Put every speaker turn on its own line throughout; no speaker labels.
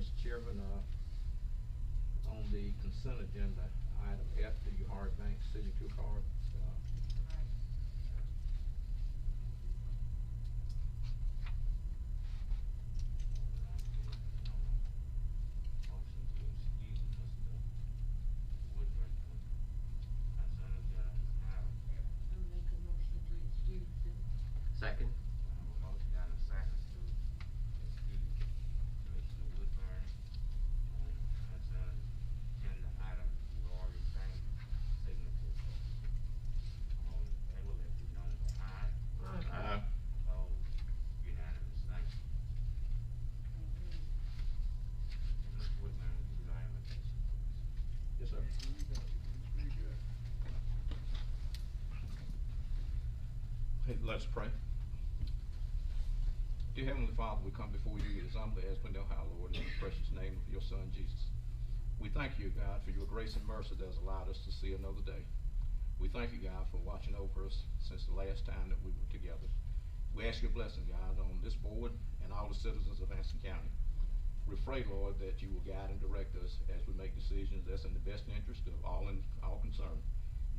Mr. Chairman, on the consent agenda, item F, the Hard Bank signature card.
Motion to excuse Mr. Woodburn from consent agenda item F.
I'll make a motion to excuse him.
Second.
I have a motion and a second to excuse Commissioner Woodburn on consent agenda item Rory Bank signature. All in favor, let it be known by aye.
Aye.
Opposed, unanimous, thank you. Mr. Woodburn, would you do the invitation, please?
Yes, sir. Hey, let's pray. Dear Heavenly Father, we come before you as humbly as we know how, Lord, in the precious name of your Son, Jesus. We thank you, God, for your grace and mercy that has allowed us to see another day. We thank you, God, for watching over us since the last time that we were together. We ask your blessing, God, on this board and all the citizens of Anson County. We pray, Lord, that you will guide and direct us as we make decisions that's in the best interest of all concerned.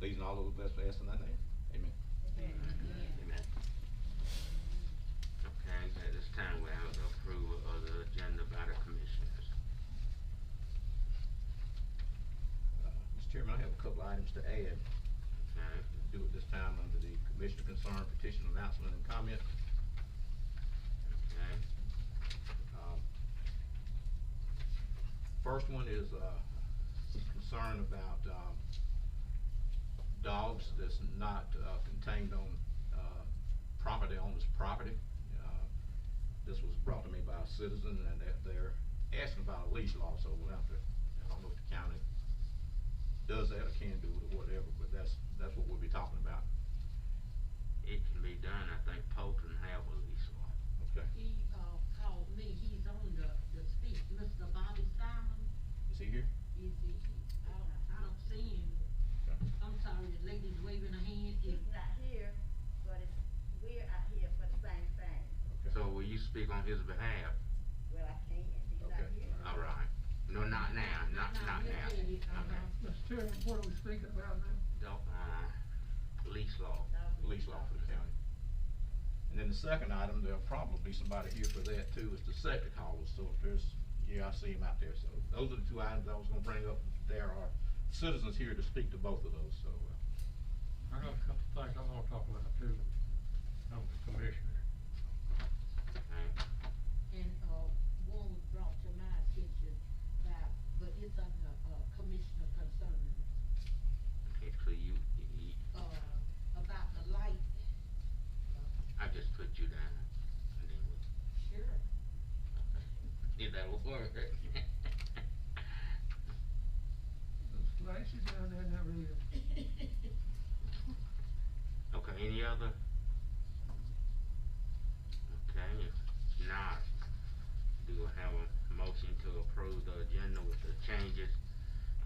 These and all of the best we ask in thy name. Amen.
Amen.
Okay, at this time we have the approval of the agenda by the commissioners.
Mr. Chairman, I have a couple items to add.
Okay,
Do it this time under the Commissioner Concern Petition Announcement and Comment.
okay,
First one is concern about dogs that's not contained on property owner's property. This was brought to me by a citizen, and they're asking about a leash law, so we'll have to, I don't know if the county does that or can do it or whatever, but that's what we'll be talking about.
it can be done, I think Polton have a lease law.
Okay.
He, called me, he's on the speech, Mr. Bobby Simon,
Is he here?
is he, I don't see him.
Okay.
I'm sorry, the lady's waving her hand.
He's not here, but we're out here for the same thing.
Okay.
So will you speak on his behalf?
Well, I can, he's not
Okay.
here.
All right. No, not now, not now.
You're ready,
Okay.
Mr. Chairman, what are we speaking about now?
Lease law.
Leash law for the county. And then the second item, there'll probably be somebody here for that too, is the septic haulers. So if there's, yeah, I see him out there. So those are the two items I was gonna bring up. There are citizens here to speak to both of those, so.
I got a couple of things I wanna talk about too, on the commissioner.
Okay.
And, one was brought to my attention about, but it's under, Commissioner Concern,
Okay, so you,
about the light.
I just put you down and then we,
Sure.
if that will work.
Those flashes down there never is.
Okay, any other? Okay, if not, do I have a motion to approve the agenda with the changes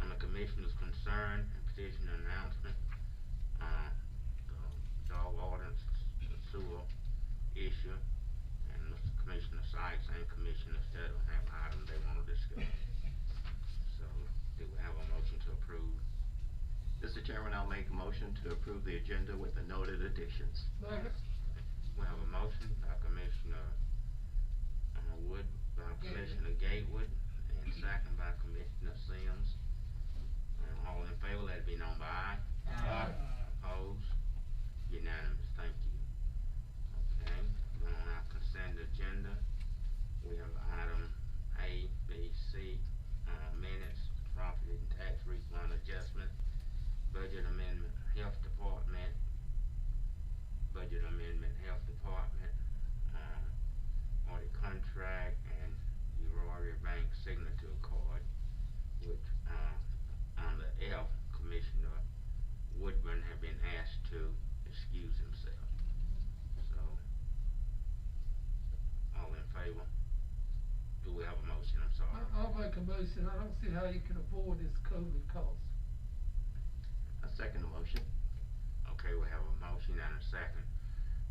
on the commissioner's concern and petition announcement? The dog ordinance, the sewer issue, and Mr. Commissioner Sykes and Commissioner Stedham have items they wanna discuss. So, do we have a motion to approve?
Mr. Chairman, I'll make a motion to approve the agenda with the noted additions.
Second.
We have a motion by Commissioner Commissioner Gatewood, and second by Commissioner Sims. All in favor, let it be known by aye.
Aye.
Opposed? Unanimous, thank you. Okay, going on our consent agenda, we have item A, B, C, minutes, property and tax refund adjustment, budget amendment, health department, budget amendment, health department, audit contract, and Aurora Bank signature card, which, on the F, Commissioner Woodburn have been asked to excuse himself. So, all in favor? Do we have a motion? I'm sorry.
I'll make a motion, I don't see how you can avoid this COVID cost.
I second the motion.
Okay, we have a motion and a second.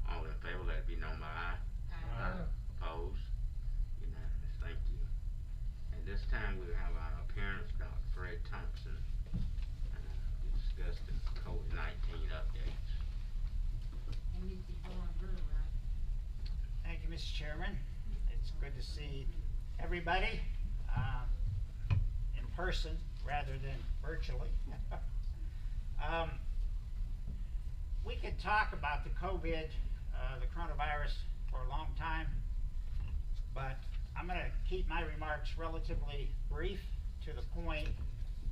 All in favor, let it be known by aye.
Aye.
Opposed? Unanimous, thank you. And this time we'll have our appearance, Dr. Fred Thompson, to discuss the COVID-19 updates.
And Mr. Yvonne Burr, right?
Thank you, Mr. Chairman. It's good to see everybody in person rather than virtually. We could talk about the COVID, the coronavirus, for a long time, but I'm going to keep my remarks relatively brief, to the point,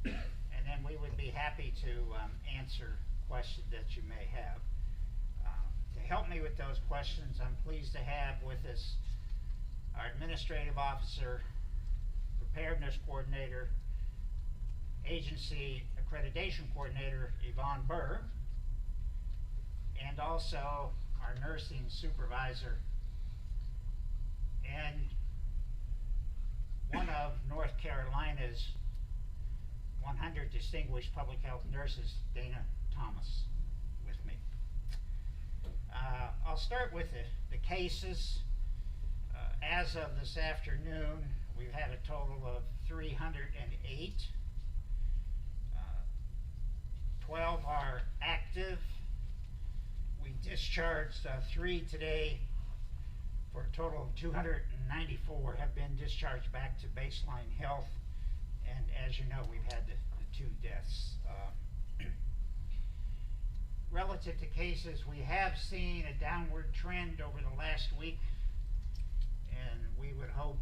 and then we would be happy to answer questions that you may have. To help me with those questions, I'm pleased to have with us our administrative officer, preparedness coordinator, agency accreditation coordinator, Yvonne Burr, and also our nursing supervisor, and one of North Carolina's 100 distinguished public health nurses, Dana Thomas, with me. I'll start with the cases. As of this afternoon, we've had a total of 308. 12 are active. We discharged 3 today, for a total of 294 have been discharged back to baseline health. And as you know, we've had the 2 deaths. Relative to cases, we have seen a downward trend over the last week, and we would hope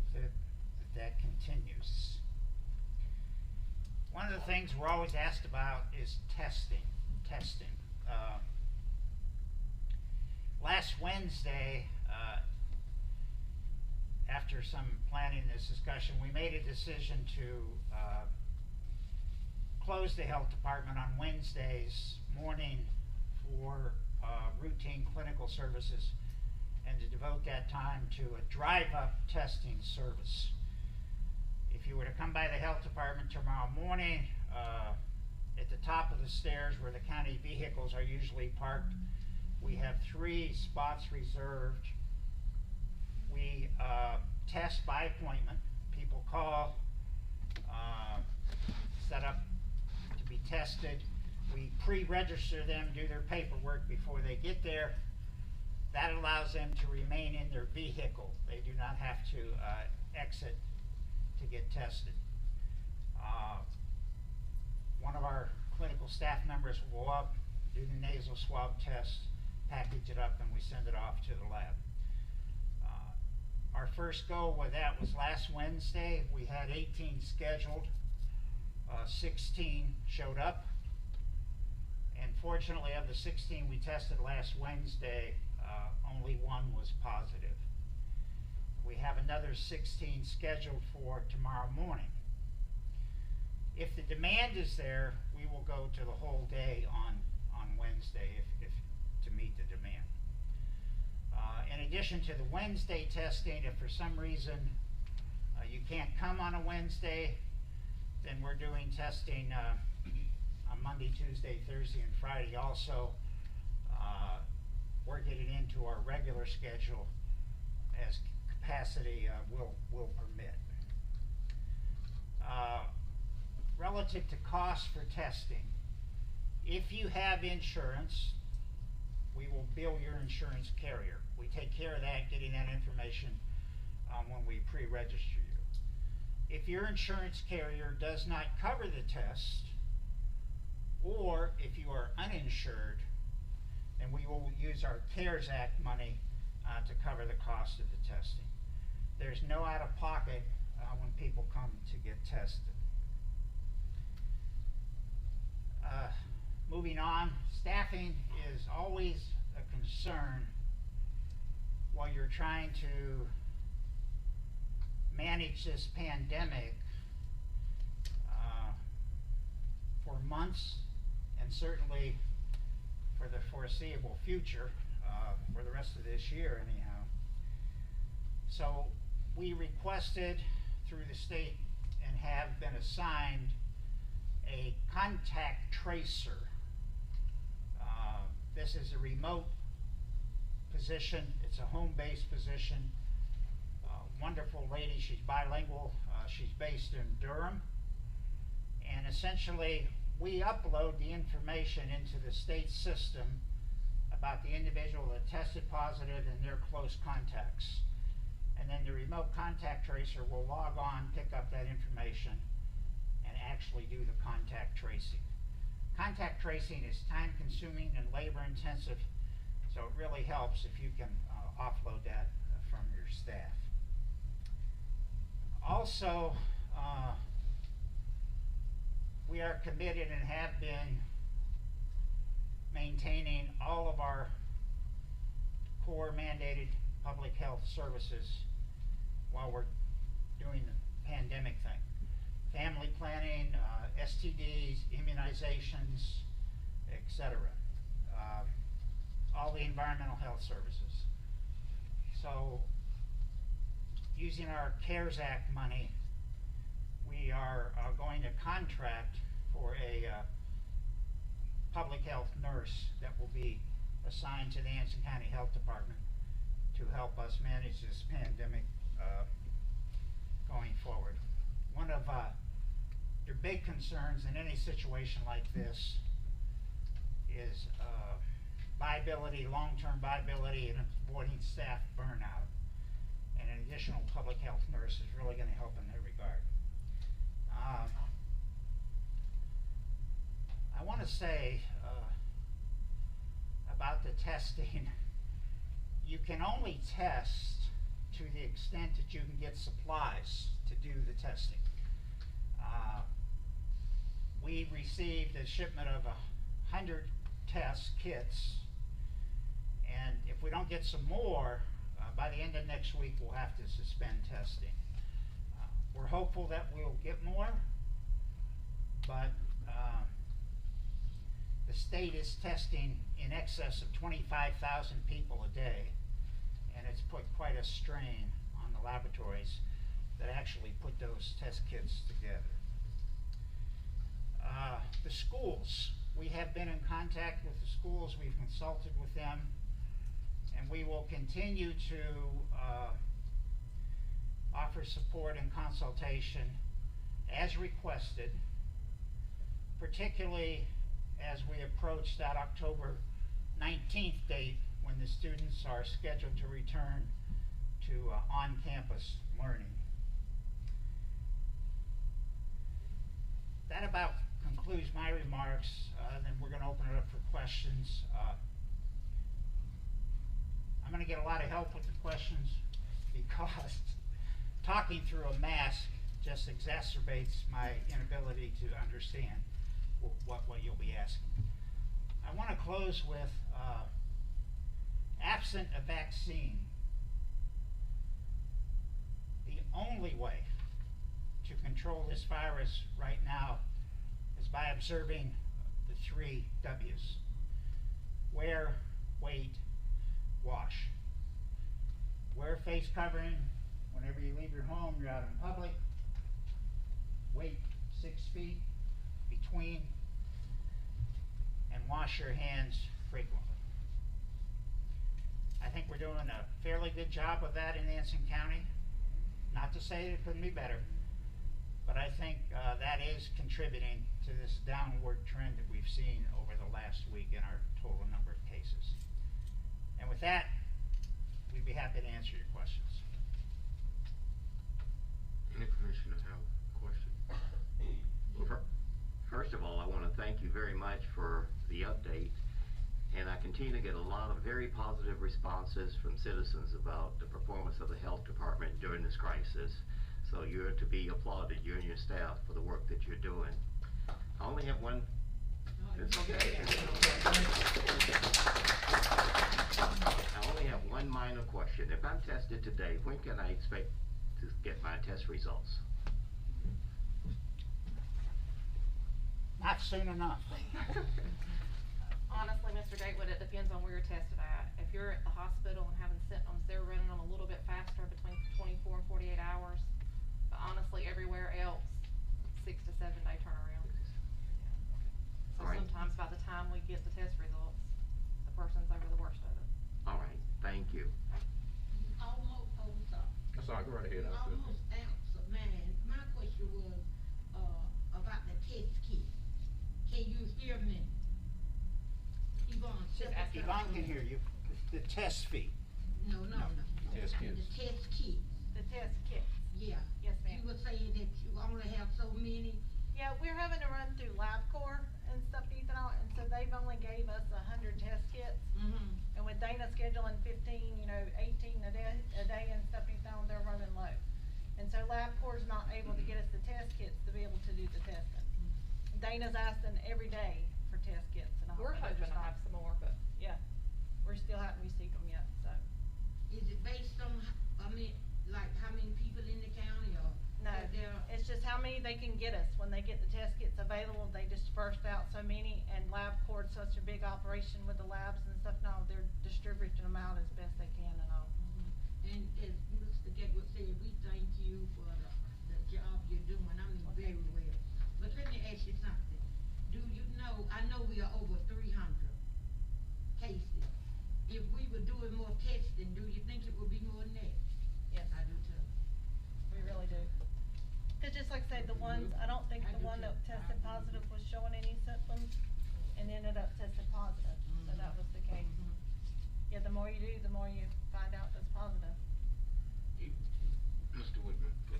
that continues. One of the things we're always asked about is testing. Last Wednesday, after some planning this discussion, we made a decision to close the health department on Wednesdays morning for routine clinical services, and to devote that time to a drive-up testing service. If you were to come by the health department tomorrow morning, at the top of the stairs where the county vehicles are usually parked, we have 3 spots reserved. We test by appointment. People call, set up to be tested. We pre-register them, do their paperwork before they get there. That allows them to remain in their vehicle. They do not have to exit to get tested. One of our clinical staff members will go up, do the nasal swab test, package it up, and we send it off to the lab. Our first go with that was last Wednesday. We had 18 scheduled. 16 showed up. And fortunately, of the 16 we tested last Wednesday, only 1 was positive. We have another 16 scheduled for tomorrow morning. If the demand is there, we will go to the whole day on Wednesday if to meet the demand. In addition to the Wednesday testing, if for some reason you can't come on a Wednesday, then we're doing testing on Monday, Tuesday, Thursday, and Friday also. We're getting into our regular schedule as capacity will permit. Relative to costs for testing, if you have insurance, we will bill your insurance carrier. We take care of that, getting that information when we pre-register you. If your insurance carrier does not cover the test, or if you are uninsured, then we will use our CARES Act money to cover the cost of the testing. There's no out-of-pocket when people come to get tested. Moving on, staffing is always a concern while you're trying to manage this pandemic for months, and certainly for the foreseeable future, for the rest of this year anyhow. So we requested through the state and have been assigned a contact tracer. This is a remote position. It's a home-based position. wonderful lady. She's bilingual. She's based in Durham. And essentially, we upload the information into the state system about the individual that tested positive and their close contacts. And then the remote contact tracer will log on, pick up that information, and actually do the contact tracing. Contact tracing is time consuming and labor intensive, so it really helps if you can offload that from your staff. Also, we are committed and have been maintaining all of our core mandated public health services while we're doing the pandemic thing. Family planning, STDs, immunizations, etc. All the environmental health services. So, using our CARES Act money, we are going to contract for a public health nurse that will be assigned to the Anson County Health Department to help us manage this pandemic going forward. One of your big concerns in any situation like this is viability, long-term viability, and avoiding staff burnout. And an additional public health nurse is really going to help in that regard. I want to say about the testing, you can only test to the extent that you can get supplies to do the testing. We received a shipment of 100 test kits, and if we don't get some more, by the end of next week we'll have to suspend testing. We're hopeful that we'll get more, but the state is testing in excess of 25,000 people a day, and it's put quite a strain on the laboratories that actually put those test kits together. The schools, we have been in contact with the schools, we've consulted with them, and we will continue to offer support and consultation as requested, particularly as we approach that October 19th date when the students are scheduled to return to on-campus learning. That about concludes my remarks. Then we're going to open it up for questions. I'm going to get a lot of help with the questions because talking through a mask just exacerbates my inability to understand what you'll be asking. I want to close with absent a vaccine, the only way to control this virus right now is by observing the 3 W's. Wear, wait, wash. Wear face covering whenever you leave your home, you're out in public. Wait 6 feet between, and wash your hands frequently. I think we're doing a fairly good job of that in Anson County. Not to say it couldn't be better, but I think that is contributing to this downward trend that we've seen over the last week in our total number of cases. And with that, we'd be happy to answer your questions.
Any commissioner have a question? Well, first of all, I want to thank you very much for the update, and I continue to get a lot of very positive responses from citizens about the performance of the health department during this crisis. So you're to be applauded, you and your staff, for the work that you're doing. I only have one. It's okay. I only have one minor question. If I'm tested today, when can I expect to get my test results?
Not soon enough.
Honestly, Mr. Gatewood, it depends on where you're tested at. If you're at the hospital and having symptoms, they're running them a little bit faster, between 24 and 48 hours. But honestly, everywhere else, 6 to 7 day turnaround. So
Right.
sometimes by the time we get the test results, the person's over the worst of it.
All right, thank you.
Almost over top.
That's all right, go right ahead.
Yvonne can hear you. The test fee.
No, no, no.
Test kits.
The test kits,
The test kits.
yeah.
Yes, ma'am.
You were saying that you only have so many.
Yeah, we're having to run through LabCorp and stuff, Ethan, and so they've only gave us 100 test kits.
Mm-hmm.
And with Dana scheduling 15, 18 a day and stuff, Ethan, they're running low. And so LabCorp's not able to get us the test kits to be able to do the testing. Dana's asking every day for test kits and all.
We're
and they're
hoping
just
to
not-
have some more, but
Yeah, we still haven't received them yet, so.
Is it based on, like how many people in the county or?
No,
that they're-
it's just how many they can get us. When they get the test kits available, they dispersed out so many, and LabCorp's such a big operation with the labs and stuff now, they're distributing them out as best they can and all.
And as Mr. Gatewood said, we thank you for the job you're doing, I mean, very well. But let me ask you something. Do you know, I know we are over 300 cases. If we were doing more testing, do you think it would be more than that?
Yes,
I do too.
we really do. Cause just like I say, the ones, I don't think
I
the
do
one that
too.
tested positive was showing any symptoms and ended up tested positive, so that was the case.
Mhm.
Yeah, the more you do, the more you find out that's positive.
Mr. Woodman, go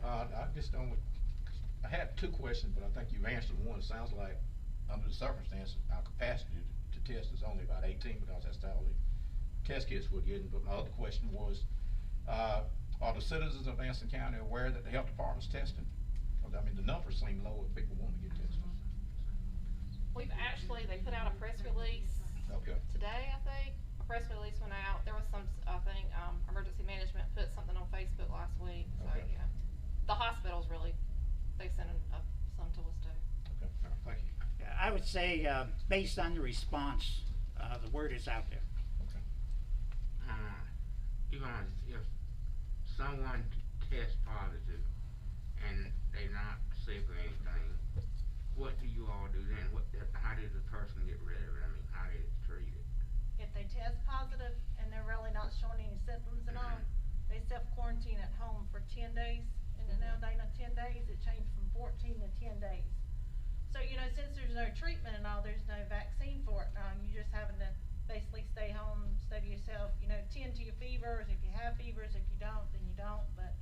ahead.
I just don't, I had two questions, but I think you answered one. It sounds like, under the circumstances, our capacity to test is only about 18, because that's the only test kits we're getting. But my other question was, are the citizens of Anson County aware that the health department's testing? Because, I mean, the numbers seem low if people want to get tested.
we've actually, they put out a press release
Okay.
today, I think. A press release went out. There was some, I think, emergency management put something on Facebook last week, so,
Okay.
yeah. The hospitals really, they sent some to us too.
Okay, all right, thank you.
Yeah, I would say, based on the response, the word is out there.
Okay.
Yvonne, if someone tests positive and they're not sick or anything, what do you all do then? How does the person get rid of it? I mean, how is it treated?
If they test positive and they're really not showing any symptoms at all, they self-quarantine at home for 10 days. And then now Dana, 10 days, it changed from 14 to 10 days. So, since there's no treatment and all, there's no vaccine for it now, you're just having to basically stay home, study yourself, tend to your fevers. If you have fevers, if you don't, then you don't, but,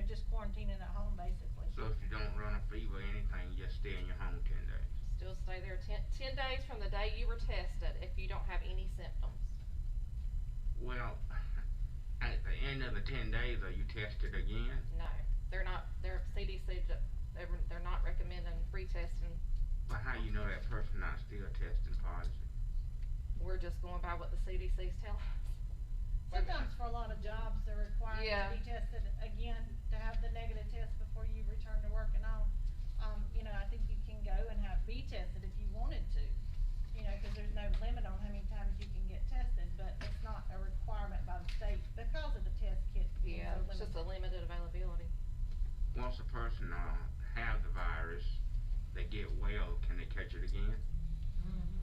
just quarantining at home basically.
So if you don't run a fever or anything, you just stay in your home 10 days.
Still stay there 10 days from the day you were tested if you don't have any symptoms.
Well, at the end of the 10 days, are you tested again?
No, they're not, they're CDC, they're not recommending retesting.
But how you know that person not still testing positive?
We're just going by what the CDC's telling us.
Sometimes for a lot of jobs, they're required
Yeah.
to be tested again, to have the negative test before you return to work and all. I think you can go and be tested if you wanted to, cause there's no limit on how many times you can get tested, but it's not a requirement by the state because of the test kit being
Yeah,
so
it's just a
limited.
limited availability.
Once a person have the virus, they get well, can they catch it again?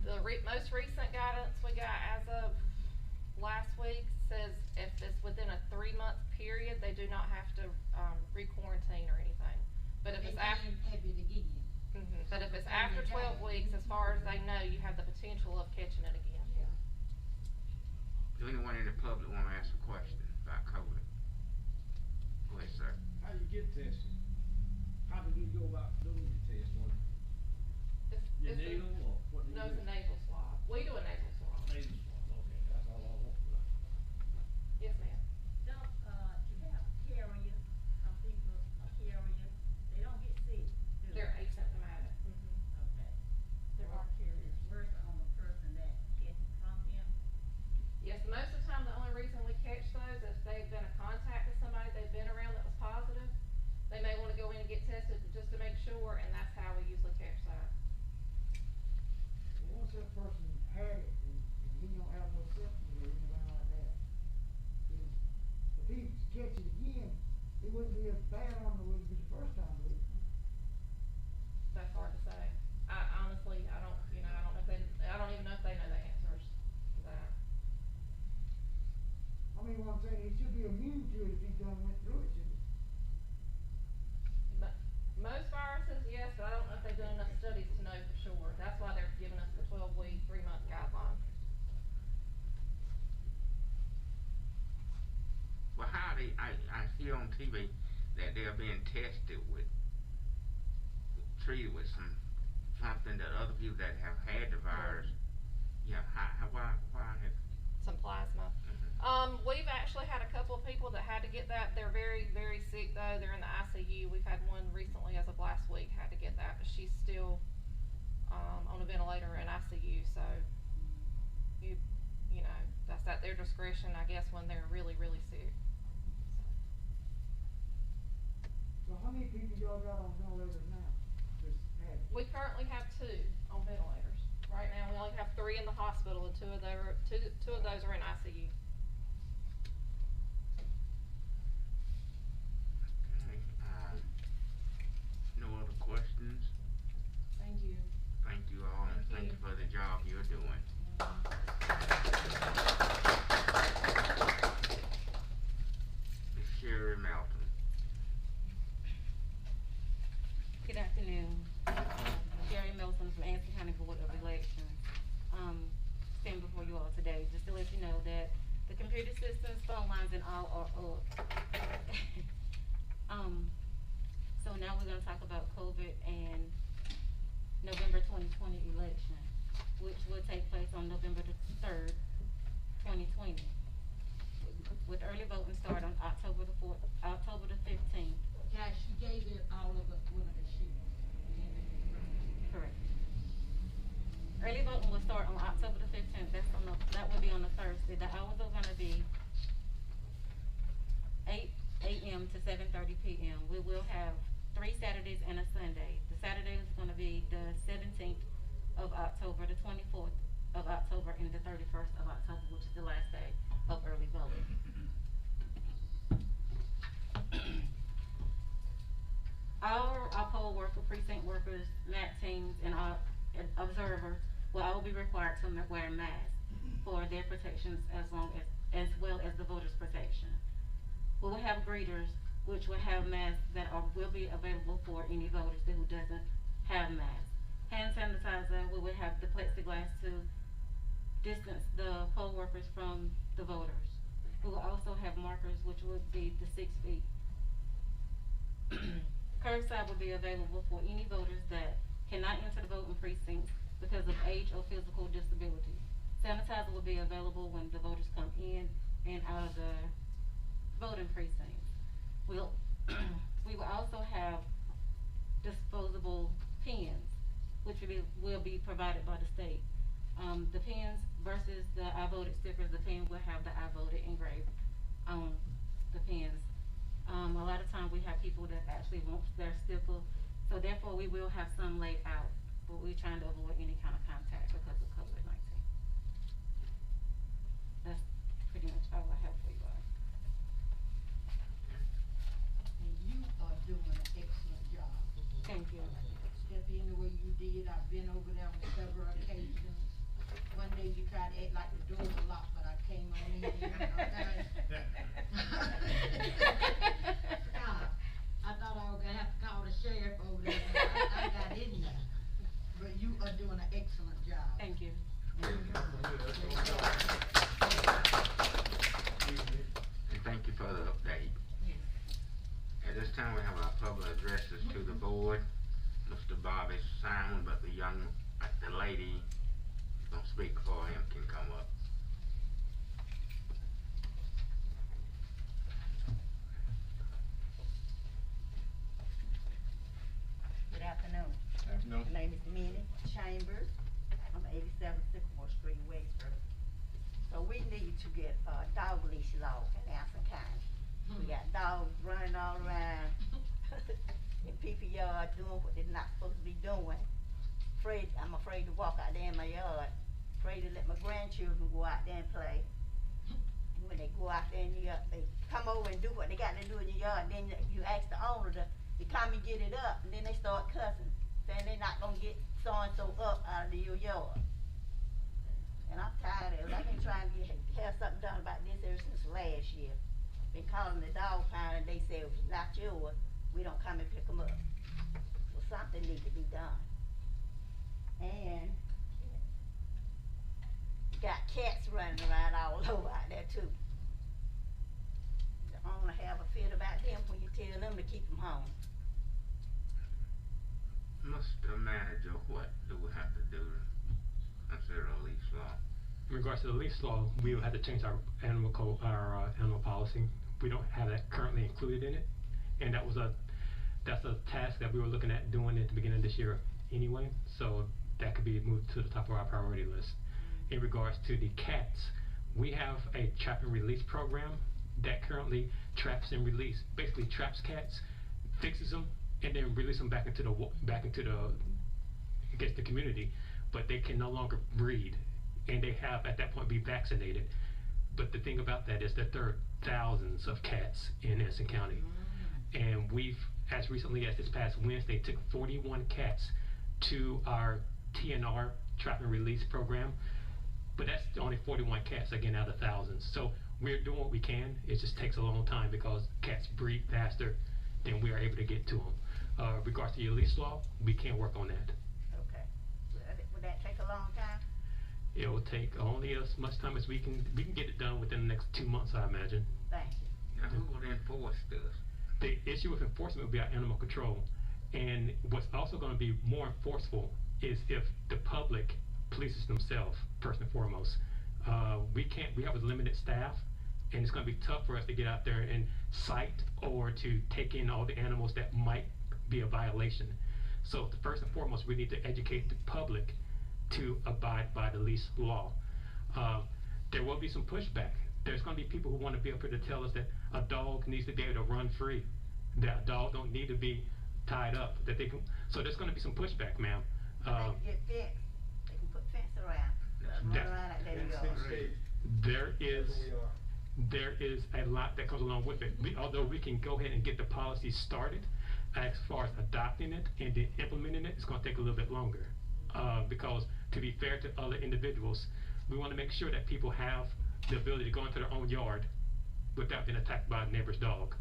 The most recent guidance we got as of last week says if it's within a 3-month period, they do not have to, re-quarantine or anything. But if
They
it's after,
can't have it again.
but if it's after 12 weeks, as far as they know, you have the potential of catching it again.
Does anyone in the public wanna ask a question about COVID? Go ahead, sir.
How do you get tested? How do you go about doing the test? What,
It's
your
a-
needle or what do you do?
No, it's a nasal swab. We do a nasal swab.
Nasal swab, okay, that's all I want to know.
Yes, ma'am.
Don't, you have carriers, some people are carriers, they don't get sick, do they?
They're asymptomatic.
Okay. There are carriers, worse on the person that gets it from them.
Yes, most of the time, the only reason we catch those is if they've been in contact with somebody they've been around that was positive. They may wanna go in and get tested just to make sure, and that's how we usually catch that.
Once that person had it and he don't have no symptoms or anything like that, if he catch it again, it wouldn't be as bad on it would be the first time, would it?
That's hard to say. I honestly, I don't know if I don't even know if they know the answers to that.
I mean, what I'm saying, he should be immune to it if he done went through it, shouldn't he?
But most viruses, yes, but I don't know if they've done enough studies to know for sure. That's why they're giving us the 12-week, 3-month guideline.
I see on TV that they're being tested treated with something that other people that have had the virus. Yeah, why have?
Some plasma. We've actually had a couple of people that had to get that. They're very, very sick though. They're in the ICU. We've had one recently as of last week had to get that, but she's still on a ventilator in ICU. So you know, that's at their discretion, I guess, when they're really, really sick.
So how many people y'all got on ventilators now? Just had it?
We currently have 2 on ventilators. Right now, we only have 3 in the hospital, and two of those are in ICU.
Okay, no other questions?
Thank you.
Thank you all, and thank you for the job you're doing. Ms. Sherry Melton.
Good afternoon. Jerry Milton from Anson County Board of Elections. Standing before you all today just to let you know that the computer systems, phone lines, and all are up. So now we're gonna talk about COVID and November 2020 election, which will take place on November the 3rd, 2020. With early voting start on October the 15th.
Guys, she gave it all of us one of the sheets.
Correct. Early voting will start on October the 15th. That will be on a Thursday. The hours are gonna be 8 a.m. to 7:30 p.m. We will have 3 Saturdays and a Sunday. The Saturday is gonna be the 17th of October, the 24th of October, and the 31st of October, which is the last day of early voting. Our poll worker, precinct workers, MAT teams, and our observers will all be required to wear masks for their protections as well as the voters' protection. We will have greeters, which will have masks that will be available for any voters who doesn't have masks. Hand sanitizer, we will have the plexiglass to distance the poll workers from the voters. We will also have markers, which would be the 6 feet. Curbside will be available for any voters that cannot enter the voting precincts because of age or physical disability. Sanitizer will be available when the voters come in and out of the voting precincts. We will also have disposable pens, which will be provided by the state. The pens versus the I voted stickers, the pen will have the I voted engraved on the pens. A lot of times we have people that actually want their sticker, so therefore we will have some laid out, but we're trying to avoid any kind of contact because of COVID-19. That's pretty much all I have for you guys.
And you are doing an excellent job.
Thank you.
Step in the way you did. I've been over there on several occasions. One day you tried to act like the door was locked, but I came on in, okay? God, I thought I was gonna have to call the sheriff over there, but I got in there. But you are doing an excellent job.
Thank you.
And thank you for the update. At this time, we have our public addresses to the board. Mr. Bobby Simon, but the lady don't speak for him can come up.
Good afternoon.
Afternoon.
My name is Minnie Chambers. I'm 87 Sycamore Street, Wexford. So we need to get a dog leash law in Anson County. We got dogs running all around in people yard doing what they're not supposed to be doing. I'm afraid to walk out there in my yard. Afraid to let my grandchildren go out there and play. When they go out there in your yard, they come over and do what they got to do in your yard. Then you ask the owner to come and get it up, and then they start cussing, saying they're not gonna get so and so up out of your yard. And I'm tired of it. I've been trying to have something done about this ever since last year. Been calling the dog pound, and they say if it's not yours, we don't come and pick them up. So something needs to be done. And got cats running around all over out there too. The owner have feel about them when you tell them to keep them home?
Mr. Manager, what do we have to do to consider a lease law?
In regards to the lease law, we will have to change our animal animal policy. We don't have that currently included in it, and that's a task that we were looking at doing at the beginning of this year anyway. So that could be moved to the top of our priority list. In regards to the cats, we have a trap and release program that currently traps and release, basically traps cats, fixes them, and then release them back into the community. But they can no longer breed, and they have at that point be vaccinated. But the thing about that is that there are thousands of cats in Anson County, and we've, as recently as this past Wednesday, took 41 cats to our TNR trap and release program. But that's only 41 cats, again, out of thousands. So we're doing what we can. It just takes a long time because cats breed faster than we are able to get to them. Regards to your lease law, we can't work on that.
Okay. Would that take a long time?
It will take only as much time as we can get it done within the next 2 months, I imagine.
Thank you.
Now, who will enforce this?
The issue with enforcement will be our animal control. And what's also going to be more enforceable is if the public polices themselves, first and foremost. We have a limited staff, and it's going to be tough for us to get out there and cite or to take in all the animals that might be a violation. So first and foremost, we need to educate the public to abide by the lease law. There will be some pushback. There's going to be people who want to be up here to tell us that a dog needs to be able to run free, that a dog don't need to be tied up, that they can. So there's going to be some pushback, ma'am.
They can get fixed. They can put fence around. Run around like
There is a lot that comes along with it. Although we can go ahead and get the policy started, as far as adopting it and then implementing it, it's going to take a little bit longer. Because to be fair to other individuals, we want to make sure that people have the ability to go into their own yard without being attacked by a neighbor's dog.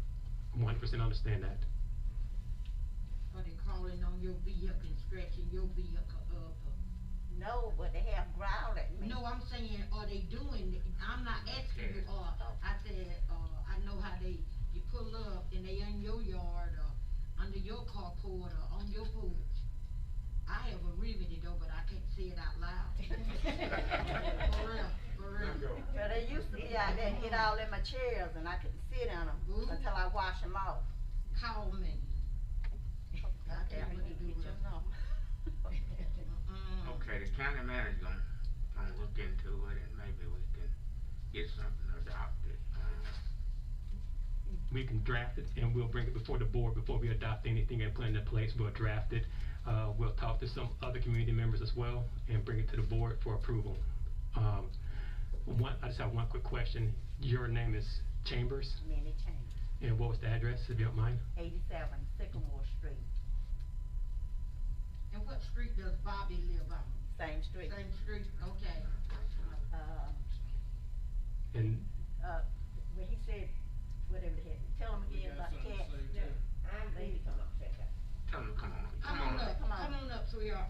100% understand that.
Are they calling on your vehicle and scratching your vehicle up?
No, but they have growled at me.
No, I'm saying, are they doing it? I'm not asking you, I said, I know how you pull up and they in your yard, under your carport, or on your porch. I have a remedy though, but I can't say it out loud. For real.
But they used to be out there and get all in my chairs and I couldn't sit on them until I wash them off.
Call me. I can't really do it.
Okay, the county manager gonna look into it, and maybe we can get something adopted.
We can draft it and we'll bring it before the board before we adopt anything and put it in place. We'll draft it. We'll talk to some other community members as well and bring it to the board for approval. I just have one quick question. Your name is Chambers?
Minnie Chambers.
And what was the address, if you don't mind?
87 Sycamore Street.
And what street does Bobby live on?
Same street.
Same street, okay.
And
when he said, whatever the heck, tell him again about the cat. Lady, come up, check out.
Tell them to come on.
Come on up, sweetheart.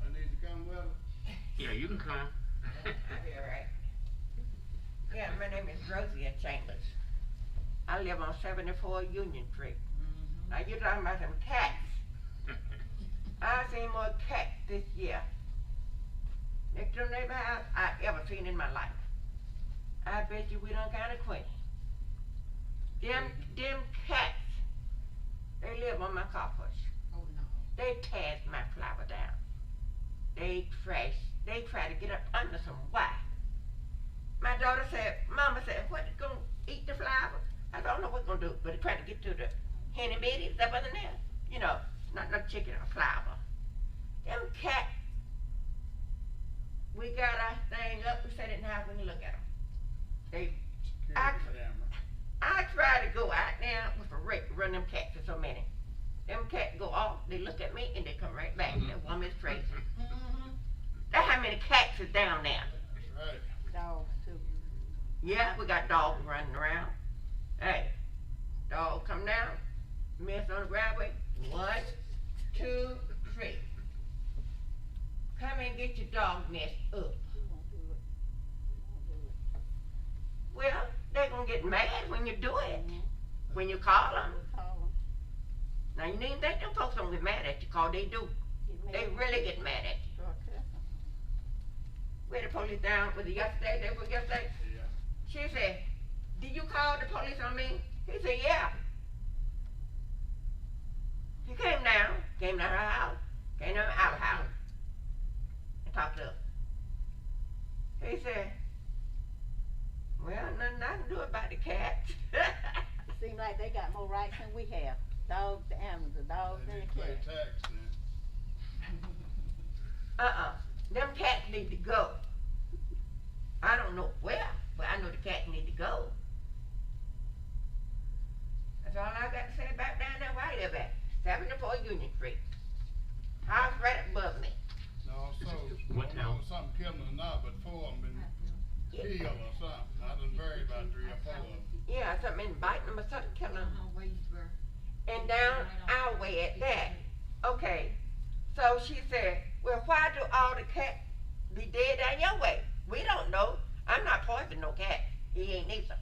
I need to come with her?
Yeah, you can come.
I'll be all right. Yeah, my name is Rosia Chambers. I live on 74 Union Street. Now you're talking about some cats. I've seen more cats this year next door neighbor house I ever seen in my life. I bet you we don't count a 20. Them cats, they live on my carport.
Oh no.
They tear my flower down. They try to get up under some wire. My daughter said, Mama said, what, you gonna eat the flower? I don't know what gonna do, but they try to get to the henny bitties up under there. You know, not no chicken or flower. Them cats, we got our thing up, we set it in the house, we can look at them. I try to go out now with a rake, run them cats for so many. Them cats go off, they look at me, and they come right back. That woman's crazy. That's how many cats is down there.
That's right.
Dogs too.
Yeah, we got dogs running around. Hey, dog come down, mess on the driveway. 1, 2, 3. Come and get your dog mess up. Well, they gonna get mad when you do it, when you call them.
Call 'em.
Now, you needn't think them folks don't get mad at you, 'cause they do.
Get
They
mad.
really get mad at you.
Sure cuss 'em.
We had the police down, was it yesterday, day before yesterday?
Yeah.
She said, did you call the police on me? He said, yeah. He came down her house, came down our house, and talked to us. He said, well, nothing I can do about the cats.
It seems like they got more rights than we have. Dogs, the animals, the dogs
They
and
need
the
to pay
cats.
tax then.
Them cats need to go. I don't know where, but I know the cats need to go. That's all I got to say about down there where I live at. 74 Union Street. House right above me.
No, so,
What
I don't know
now?
if something killed them or not, but 4 of them been killed or something. I done buried about 3 or 4 of them.
Yeah, something been biting them or something killing them.
Waynesboro.
And down our way at that. Okay, so she said, well, why do all the cats be dead down your way? We don't know. I'm not poisoning no cat. He ain't neither.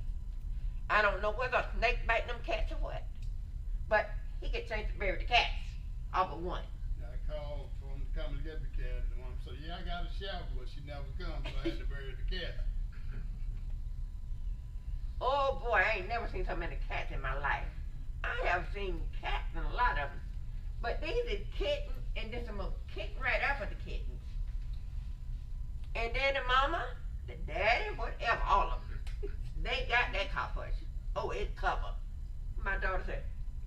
I don't know whether a snake biting them cats or what. But he get chance to bury the cats. All but one.
I called for them to come and get the cat, and one said, yeah, I got a shower, but she never come, so I had to bury the cat.
Oh boy, I ain't never seen so many cats in my life. I have seen cats and a lot of them. But these are kittens, and there's some kitten right after the kittens. And then the mama, the daddy, whatever, all of them. They got that cockroach. Oh, it's covered. My daughter said,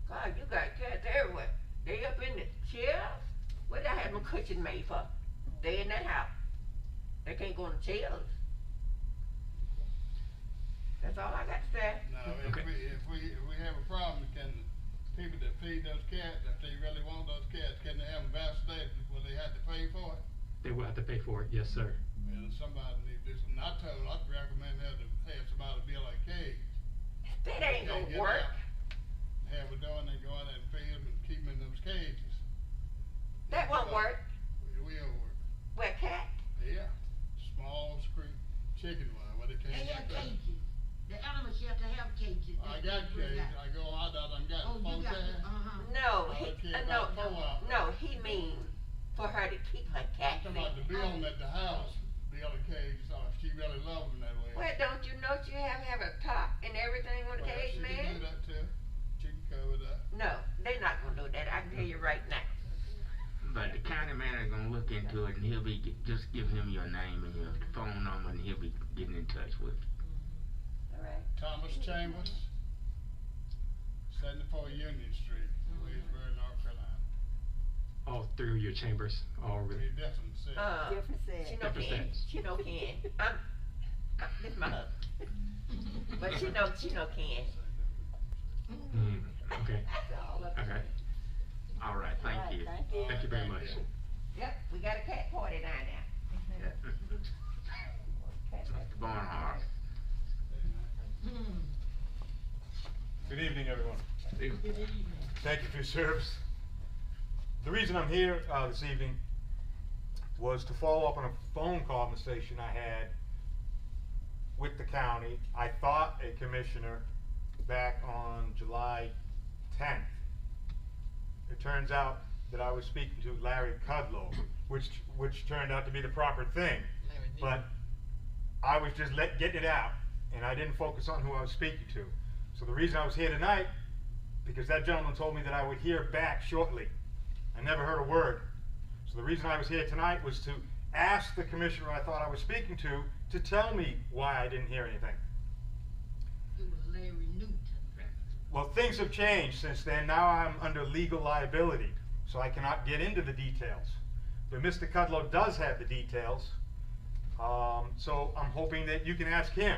God, you got cats everywhere. They up in the chairs. What I had my cushion made for? They in that house. They can't go in the chairs. That's all I got to say.
Now, if we have a problem, can the people that feed those cats, if they really want those cats, can they have them vaccinated? Will they have to pay for it?
They will have to pay for it, yes, sir.
Well, somebody need this, and I'd recommend have somebody build a cage.
That ain't
They
gonna
get
work.
out, have a door, and they go out and feed them and keep them in those cages.
That won't work.
It will work.
Where cat?
Yeah, small screen chicken one, where they can't
They have
get that.
cages. The animal shelter have cages.
I got cages, I go out there, I got
Oh, you got,
4 cats.
No,
Oh,
he,
okay,
no,
about 4 of 'em.
no, he mean for her to keep her cat
I'm talking about the
safe.
building at the house, build a cage, so she really loves them that way.
Well, don't you know you have a top and everything on the
Well,
cage,
she can do
man?
that too. She can cover that.
No, they not gonna do that. I can tell you right now.
But the county manager gonna look into it, and he'll be, just give him your name and your phone number, and he'll be getting in touch with you.
All right.
Thomas Chambers, 74 Union Street, Waynesboro, North Carolina.
All 3 of your chambers, all really.
He definitely said.
Different set.
She know
Different
Ken.
sets.
She know Ken. This my husband. But she know Ken.
Okay,
That's all.
okay.
All right, thank you.
Thank you.
Thank you very much.
Yep, we got a cat party down there.
Mr. Barnhart.
Good evening, everyone.
Good evening.
Thank you for your service. The reason I'm here this evening was to follow up on a phone conversation I had with the county. I thought a commissioner back on July 10th. It turns out that I was speaking to Larry Kudlow, which turned out to be the proper thing. But I was just getting it out, and I didn't focus on who I was speaking to. So the reason I was here tonight, because that gentleman told me that I would hear back shortly. I never heard a word. So the reason I was here tonight was to ask the commissioner I thought I was speaking to tell me why I didn't hear anything.
It was Larry Newton.
Well, things have changed since then. Now I'm under legal liability, so I cannot get into the details. But Mr. Kudlow does have the details, so I'm hoping that you can ask him.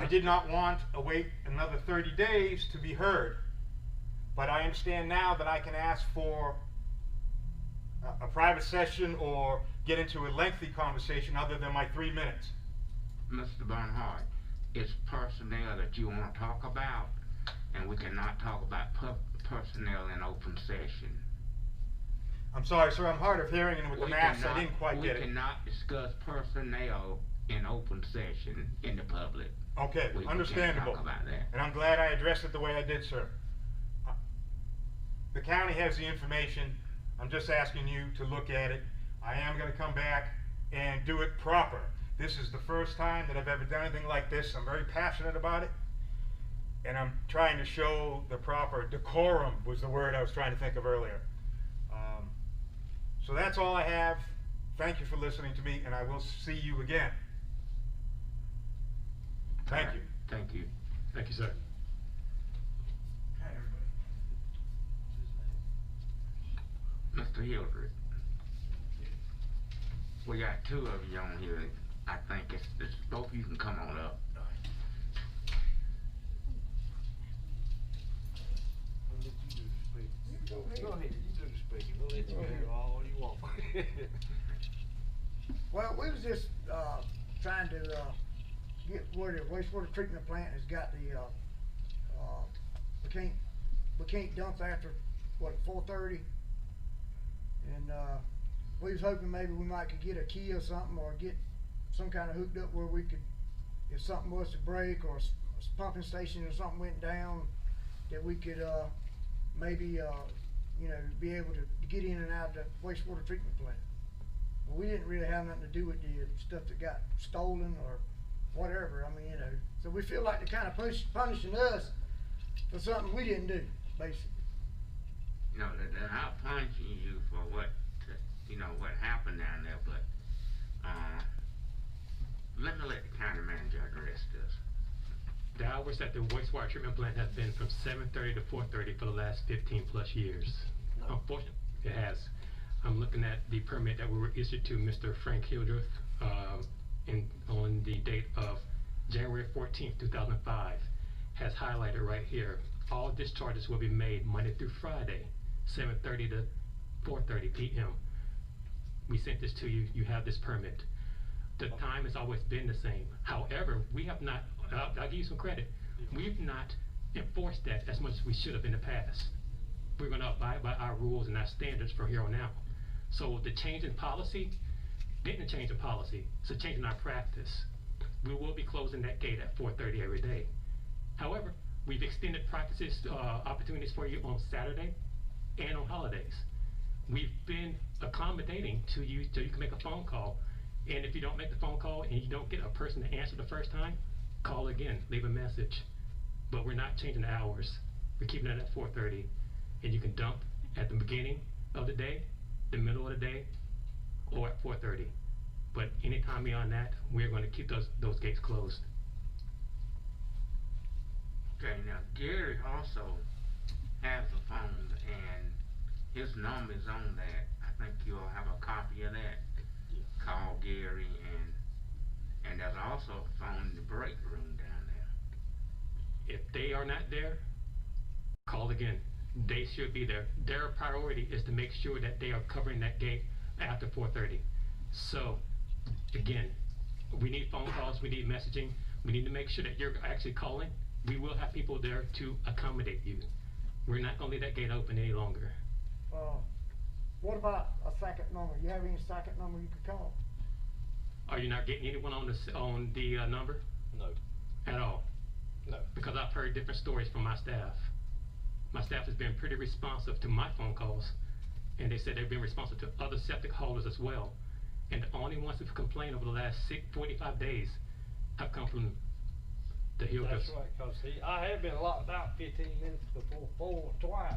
I did not want to wait another 30 days to be heard, but I understand now that I can ask for a private session or get into a lengthy conversation other than my 3 minutes.
Mr. Barnhart, it's personnel that you want to talk about, and we cannot talk about personnel in open session.
I'm sorry, sir, I'm hard of hearing, and with the mask, I didn't quite get
We
it.
cannot discuss personnel in open session in the public.
Okay,
We can't
understandable.
talk about that.
And I'm glad I addressed it the way I did, sir. The county has the information. I'm just asking you to look at it. I am gonna come back and do it proper. This is the first time that I've ever done anything like this. I'm very passionate about it. And I'm trying to show the proper decorum was the word I was trying to think of earlier. So that's all I have. Thank you for listening to me, and I will see you again. Thank you.
Thank you.
Thank you, sir.
Mr. Hildred, we got two of you on here. I think it's both of you can come on up.
Go ahead, you do the speaking, we'll let you do all you want.
Well, we was just, trying to, get where the wastewater treatment plant has got the, we can't dump after, what, 4:30? And, we was hoping maybe we might could get a key or something, or get some kind of hooked up where we could, if something was to break, or a pumping station or something went down, that we could, maybe, you know, be able to get in and out of the wastewater treatment plant. Well, we didn't really have nothing to do with the stuff that got stolen or whatever, I mean, you know. So we feel like they're kinda punishing us for something we didn't do, basically.
No, they're not punishing you for what, you know, what happened down there, but, let me let the county manager address this.
The hours at the wastewater treatment plant have been from 7:30 to 4:30 for the last 15+ years. Unfortunately, it has. I'm looking at the permit that we were issued to Mr. Frank Hildreth, on the date of January 14th, 2005, has highlighted right here, all discharges will be made Monday through Friday, 7:30 to 4:30 p.m. We sent this to you, you have this permit. The time has always been the same. However, we have not, I'll give you some credit, we've not enforced that as much as we should have in the past. We're gonna abide by our rules and our standards from here on out. So the change in policy didn't change the policy, it's a change in our practice. We will be closing that gate at 4:30 every day. However, we've extended practices, opportunities for you on Saturday and on holidays. We've been accommodating to you so you can make a phone call. And if you don't make the phone call and you don't get a person to answer the first time, call again, leave a message. But we're not changing the hours. We're keeping it at 4:30. And you can dump at the beginning of the day, the middle of the day, or at 4:30. But anytime beyond that, we're going to keep those gates closed.
Okay, now Gary also has a phone and his number is on that. I think you'll have a copy of that. Call Gary and there's also a phone in the break room down there.
If they are not there, call again. They should be there. Their priority is to make sure that they are covering that gate after 4:30. So, again, we need phone calls, we need messaging, we need to make sure that you're actually calling. We will have people there to accommodate you. We're not gonna leave that gate open any longer.
What about a second number? You have any second number you could call?
Are you not getting anyone on the number?
No.
At all?
No.
Because I've heard different stories from my staff. My staff has been pretty responsive to my phone calls, and they said they've been responsive to other septic holders as well. And the only ones who've complained over the last 45 days have come from the Hildreths.
That's right, cause see, I have been locked out 15 minutes before twice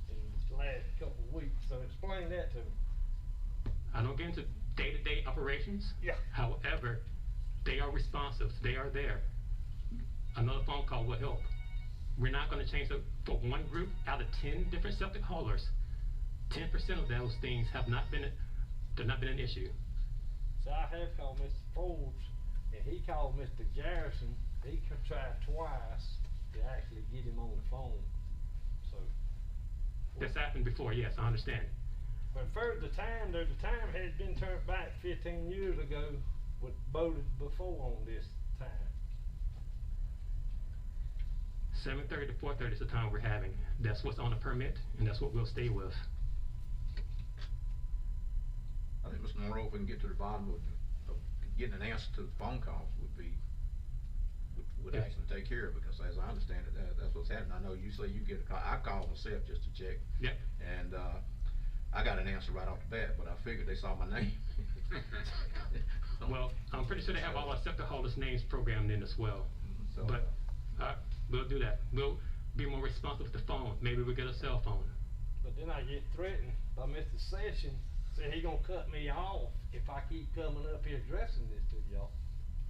in the last couple of weeks, so explain that to me.
I don't get into day-to-day operations.
Yeah.
However, they are responsive, they are there. Another phone call will help. We're not gonna change for one group out of 10 different septic haulers, 10% of those things have not been an issue.
So I have called Mr. Forbes, and he called Mr. Garrison, he tried twice to actually get him on the phone, so.
That's happened before, yes, I understand.
But for the time had been turned back 15 years ago, was voted before on this time.
7:30 to 4:30 is the time we're having. That's what's on the permit, and that's what we'll stay with.
I think, Mr. Monroe, if we can get to the bottom of getting an answer to the phone calls would
Yes.
actually take care of it, because as I understand it, that's what's happening. I know you say you get a call, I called myself just to check.
Yep.
And, I got an answer right off the bat, but I figured they saw my name.
Well, I'm pretty sure they have all our septic haulers' names programmed in as well.
So,
But, we'll do that. We'll be more responsive with the phone. Maybe we'll get a cell phone.
But then I get threatened by Mr. Sessions, said he gonna cut me off if I keep coming up here addressing this to y'all.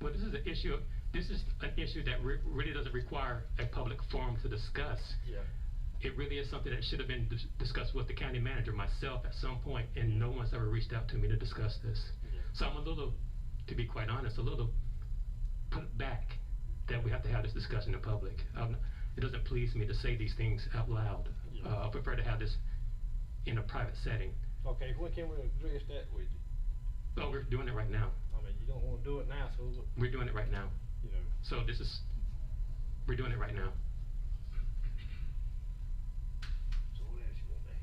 Well, this is an issue that really doesn't require a public forum to discuss.
Yeah.
It really is something that should have been discussed with the county manager, myself, at some point, and no one's ever reached out to me to discuss this.
Yeah.
So I'm a little, to be quite honest, a little put back that we have to have this discussion in public. It doesn't please me to say these things out loud.
Yeah.
I prefer to have this in a private setting.
Okay, when can we address that with you?
Oh, we're doing it right now.
I mean, you don't wanna do it now, so,
We're doing it right now.
you know.
So we're doing it right now.
So what else you want there?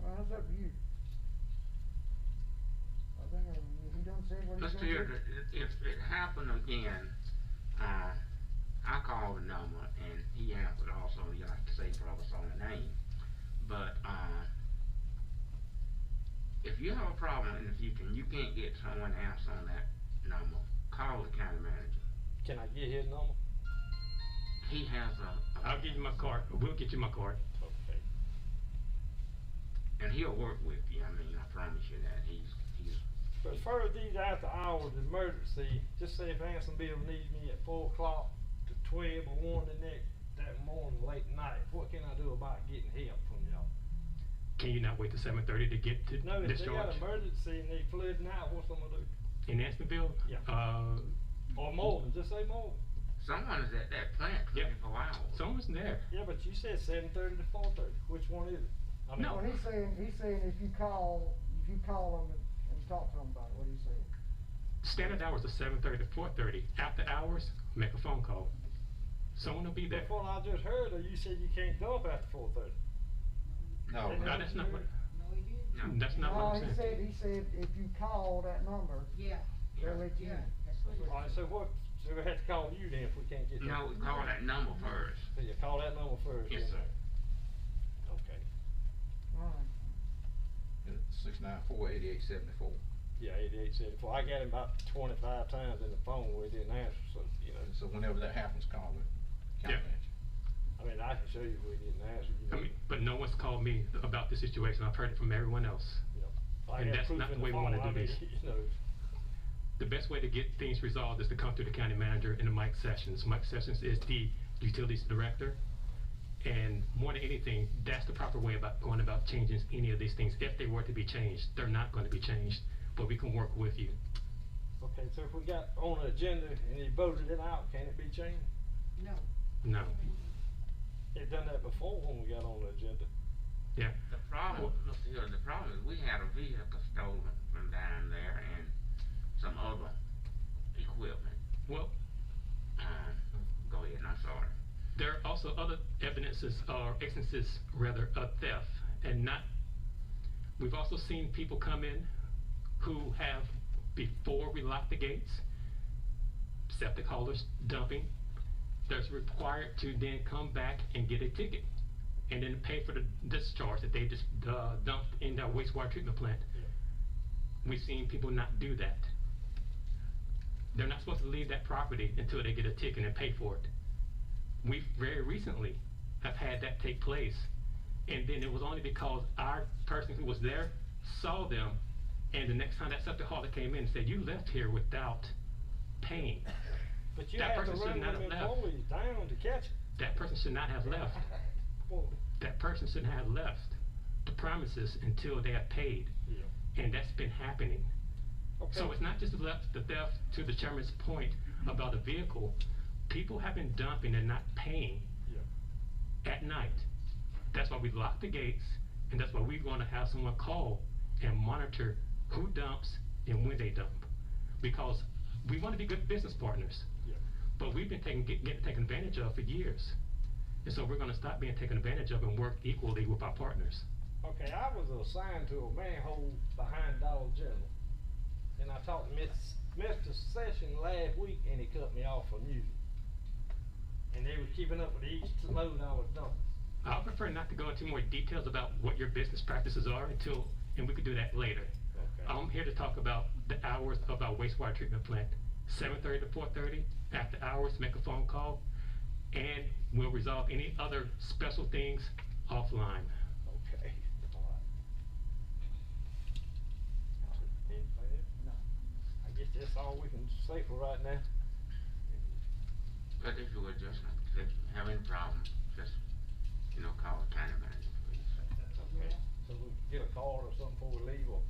Well, that's up to you. I think, he done said what he's
Mr.
gonna do.
Hill, if it happened again, I called the number and he answered also, you have to say probably saw the name. But, if you have a problem in the future and you can't get someone to answer on that number, call the county manager.
Can I get his number?
He has
I'll give you my card. We'll get you my card.
Okay.
and he'll work with you, I mean, I promise you that, he's
But as far as these after hours emergency, just say if Ansonville needs me at 4 o'clock to 12 or 1 that morning, late night, what can I do about getting help from y'all?
Can you not wait till 7:30 to get to
No, if they got
discharge?
emergency and they flooding out, what's I'm gonna do?
In Anstonville?
Yeah. Or
Oh.
more, just say more.
someone is at that plant 24 hours.
Someone's there.
Yeah, but you said 7:30 to 4:30, which one is it? I mean,
Well, he's saying if you call them and talk to them about it, what he's saying.
Standard hours are 7:30 to 4:30. After hours, make a phone call. Someone will be there.
Before I just heard her, you said you can't dump after 4:30.
No,
And
No, that's not what,
No, he didn't.
that's not what I'm saying.
He said if you call that number,
Yeah,
they'll let you
yeah,
in.
that's what he said.
Alright, so what, so we have to call you then if we can't get
No, call that number first.
So you call that number first?
Yes,
then?
sir.
Okay.
Alright.
694-8874.
Yeah, 8874. I got him about 25 times in the phone where he didn't answer, so, you know.
So whenever that happens, call the county
Yeah.
manager.
I mean, I can show you where he didn't answer, you
I
know.
mean, but no one's called me about this situation. I've heard it from everyone else.
You know. If I
And
got
that's
proof
not
in
the way we wanna
phone,
do
I
this.
mean, You know,
The best way to get things resolved is to come through the county manager and the Mike Sessions. Mike Sessions is the utilities director. And more than anything, that's the proper way about going about changing any of these things. If they were to be changed, they're not going to be changed, but we can work with you.
okay, so if we got on the agenda and he voted it out, can it be changed?
No.
No.
They've done that before when we got on the agenda.
Yeah.
The problem, Mr. Hill, the problem is we had a vehicle stolen from down there and some other equipment.
Well,
Go ahead, I'm sorry.
there are also other evidences or instances, rather, of theft, and not. We've also seen people come in who have, before we lock the gates, septic haulers dumping. There's required to then come back and get a ticket, and then pay for the discharge that they just dumped in their wastewater treatment plant. We've seen people not do that. They're not supposed to leave that property until they get a ticket and pay for it. We very recently have had that take place, and then it was only because our person who was there saw them, and the next time that septic hauler came in and said, "You left here without paying."
But you
That
have to
person should
run
not
them
have left.
employees down to catch it.
That person should not have left.
Well,
That person shouldn't have left the premises until they have paid,
yeah.
and that's been happening.
Okay.
So it's not just the theft, to the chairman's point about the vehicle. People have been dumping and not paying at night. That's why we lock the gates, and that's why we're going to have someone call and monitor who dumps and when they dump. Because we want to be good business partners, but we've been getting taken advantage of for years. And so we're going to stop being taken advantage of and work equally with our partners.
Okay, I was assigned to a manhole behind Dollar General, and I talked to missed a session last week and he cut me off for music. And they were keeping up with each load I was dumping.
I prefer not to go into more details about what your business practices are and we could do that later.
Okay.
I'm here to talk about the hours of our wastewater treatment plant, 7:30 to 4:30. After hours, make a phone call, and we'll resolve any other special things offline.
Okay. All right. Anything else? No. I guess that's all we can say for right now.
But if you would just, if you have any problem, just, call the county manager, please.
Okay. So we can get a card or something before we leave, or,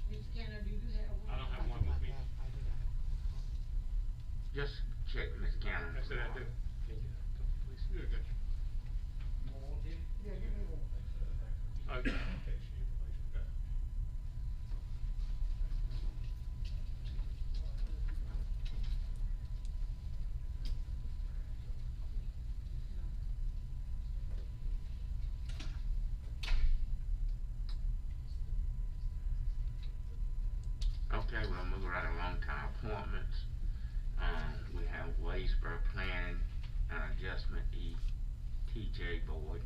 Ms. Cannon, do you have one?
I don't have one with me.
Just check Ms. Cannon.
I said I do. Can you come, please? Yeah, got you.
Yeah, give me one.
Okay.
Okay, we'll move right along to our appointments. We have Waysboro Planning and Adjustment TJ Board,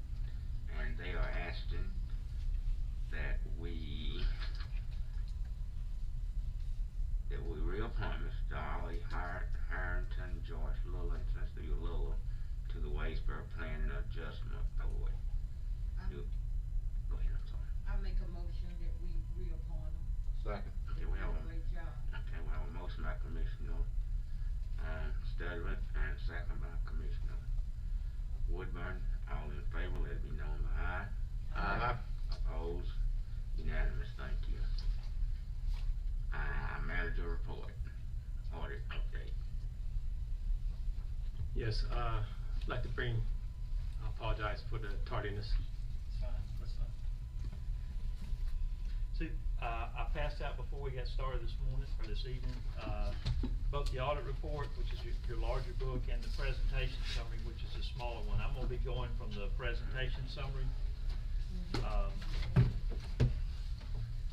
and they are asking that we reappoint Mr. Dolly Harrington, Joyce Lilla, and Cynthia Lilla to the Waysboro Planning and Adjustment Board. Go ahead, I'm sorry.
I make a motion that we reappoint them.
Second.
Okay, we have a
Great job.
Okay, we have a motion by Commissioner Studman and second by Commissioner Woodburn. All in favor, let it be known by aye.
Aye.
Opposed? Unanimous, thank you. Manager report, audit update.
Yes, I'd like to I apologize for the tardiness.
See, I passed out before we got started this morning, or this evening, both the audit report, which is your larger book, and the presentation summary, which is the smaller one. I'm gonna be going from the presentation summary.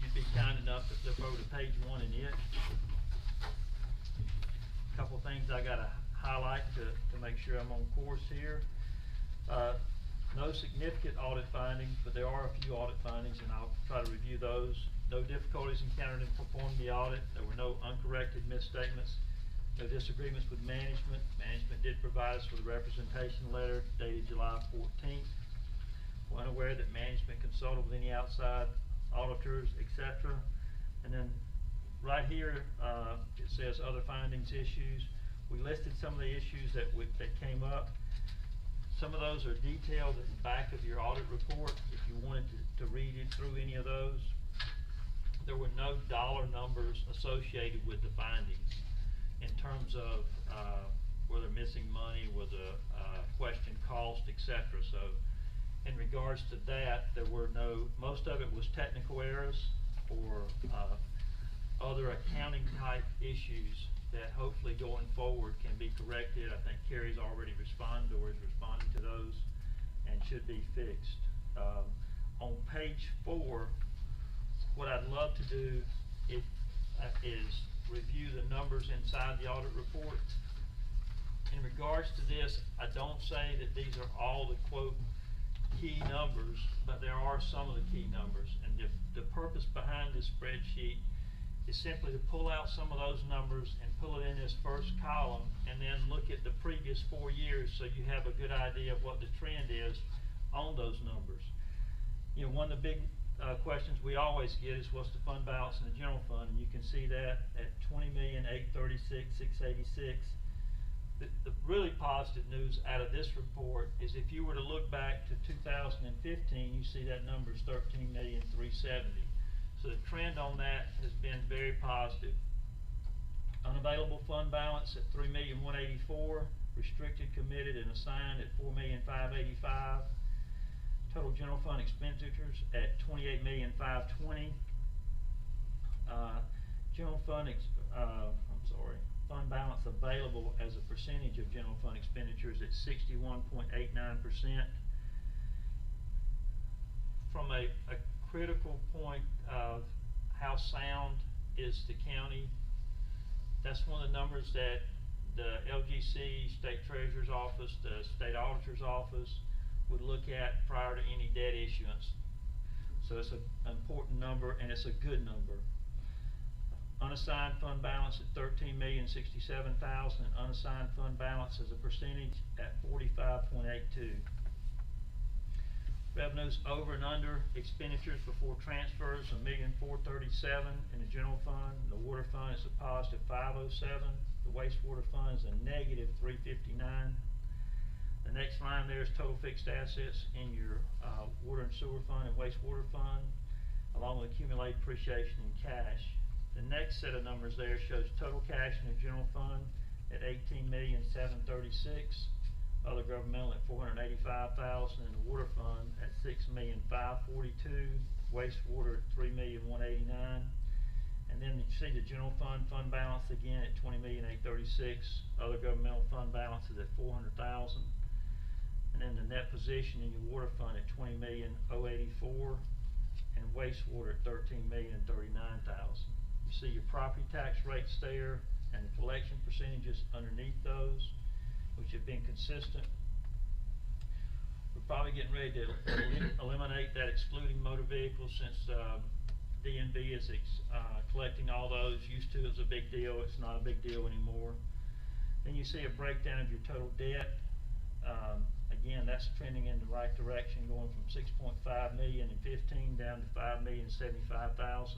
You'd be kind enough to flip over to page 1 in it. Couple things I gotta highlight to make sure I'm on course here. No significant audit findings, but there are a few audit findings, and I'll try to review those. No difficulties encountered in performing the audit. There were no uncorrected misstatements. No disagreements with management. Management did provide us with a representation letter dated July 14th. We're unaware that management consulted with any outside auditors, etc. And then right here, it says other findings, issues. We listed some of the issues that came up. Some of those are detailed at the back of your audit report if you wanted to read it through any of those. There were no dollar numbers associated with the findings in terms of whether missing money, whether question cost, etc. So in regards to that, there were most of it was technical errors or other accounting type issues that hopefully going forward can be corrected. I think Carrie's already responded or is responding to those and should be fixed. On page 4, what I'd love to do is review the numbers inside the audit report. In regards to this, I don't say that these are all the quote key numbers, but there are some of the key numbers. And the purpose behind this spreadsheet is simply to pull out some of those numbers and pull it in this first column and then look at the previous 4 years so you have a good idea of what the trend is on those numbers. You know, one of the big questions we always get is what's the fund balance in the general fund, and you can see that at $20,836,686. The really positive news out of this report is if you were to look back to 2015, you see that number is $13,370,000. So the trend on that has been very positive. Unavailable fund balance at $3,184,000, restricted, committed, and assigned at $4,585,000. Total general fund expenditures at $28,520,000. General fund fund balance available as a percentage of general fund expenditures at 61.89%. From a critical point of how sound is the county. That's one of the numbers that the LGC, State Treasurer's Office, the State Auditor's Office would look at prior to any debt issuance. So it's an important number, and it's a good number. Unassigned fund balance at $13,067,000, and unassigned fund balance as a percentage at 45.82. Revenues over and under expenditures before transfers, $1,437,000 in the general fund. The water fund is a positive $507,000. The wastewater fund is a negative $359,000. The next line there is total fixed assets in your water and sewer fund and wastewater fund, along with accumulated depreciation and cash. The next set of numbers there shows total cash in the general fund at $18,736,000, other governmental at $485,000, and the water fund at $6,542,000, wastewater at $3,189,000, and then you see the general fund balance again at $20,836,000, other governmental fund balance is at $400,000, and then the net position in your water fund at $20,084,000, and wastewater at $13,039,000. You see your property tax rates there and the collection percentages underneath those, which have been consistent. We're probably getting ready to eliminate that excluding motor vehicles, since DNV is collecting all those. Used to, it was a big deal. It's not a big deal anymore. Then you see a breakdown of your total debt. Again, that's trending in the right direction, going from $6.5 million in 15 down to $5,075,000.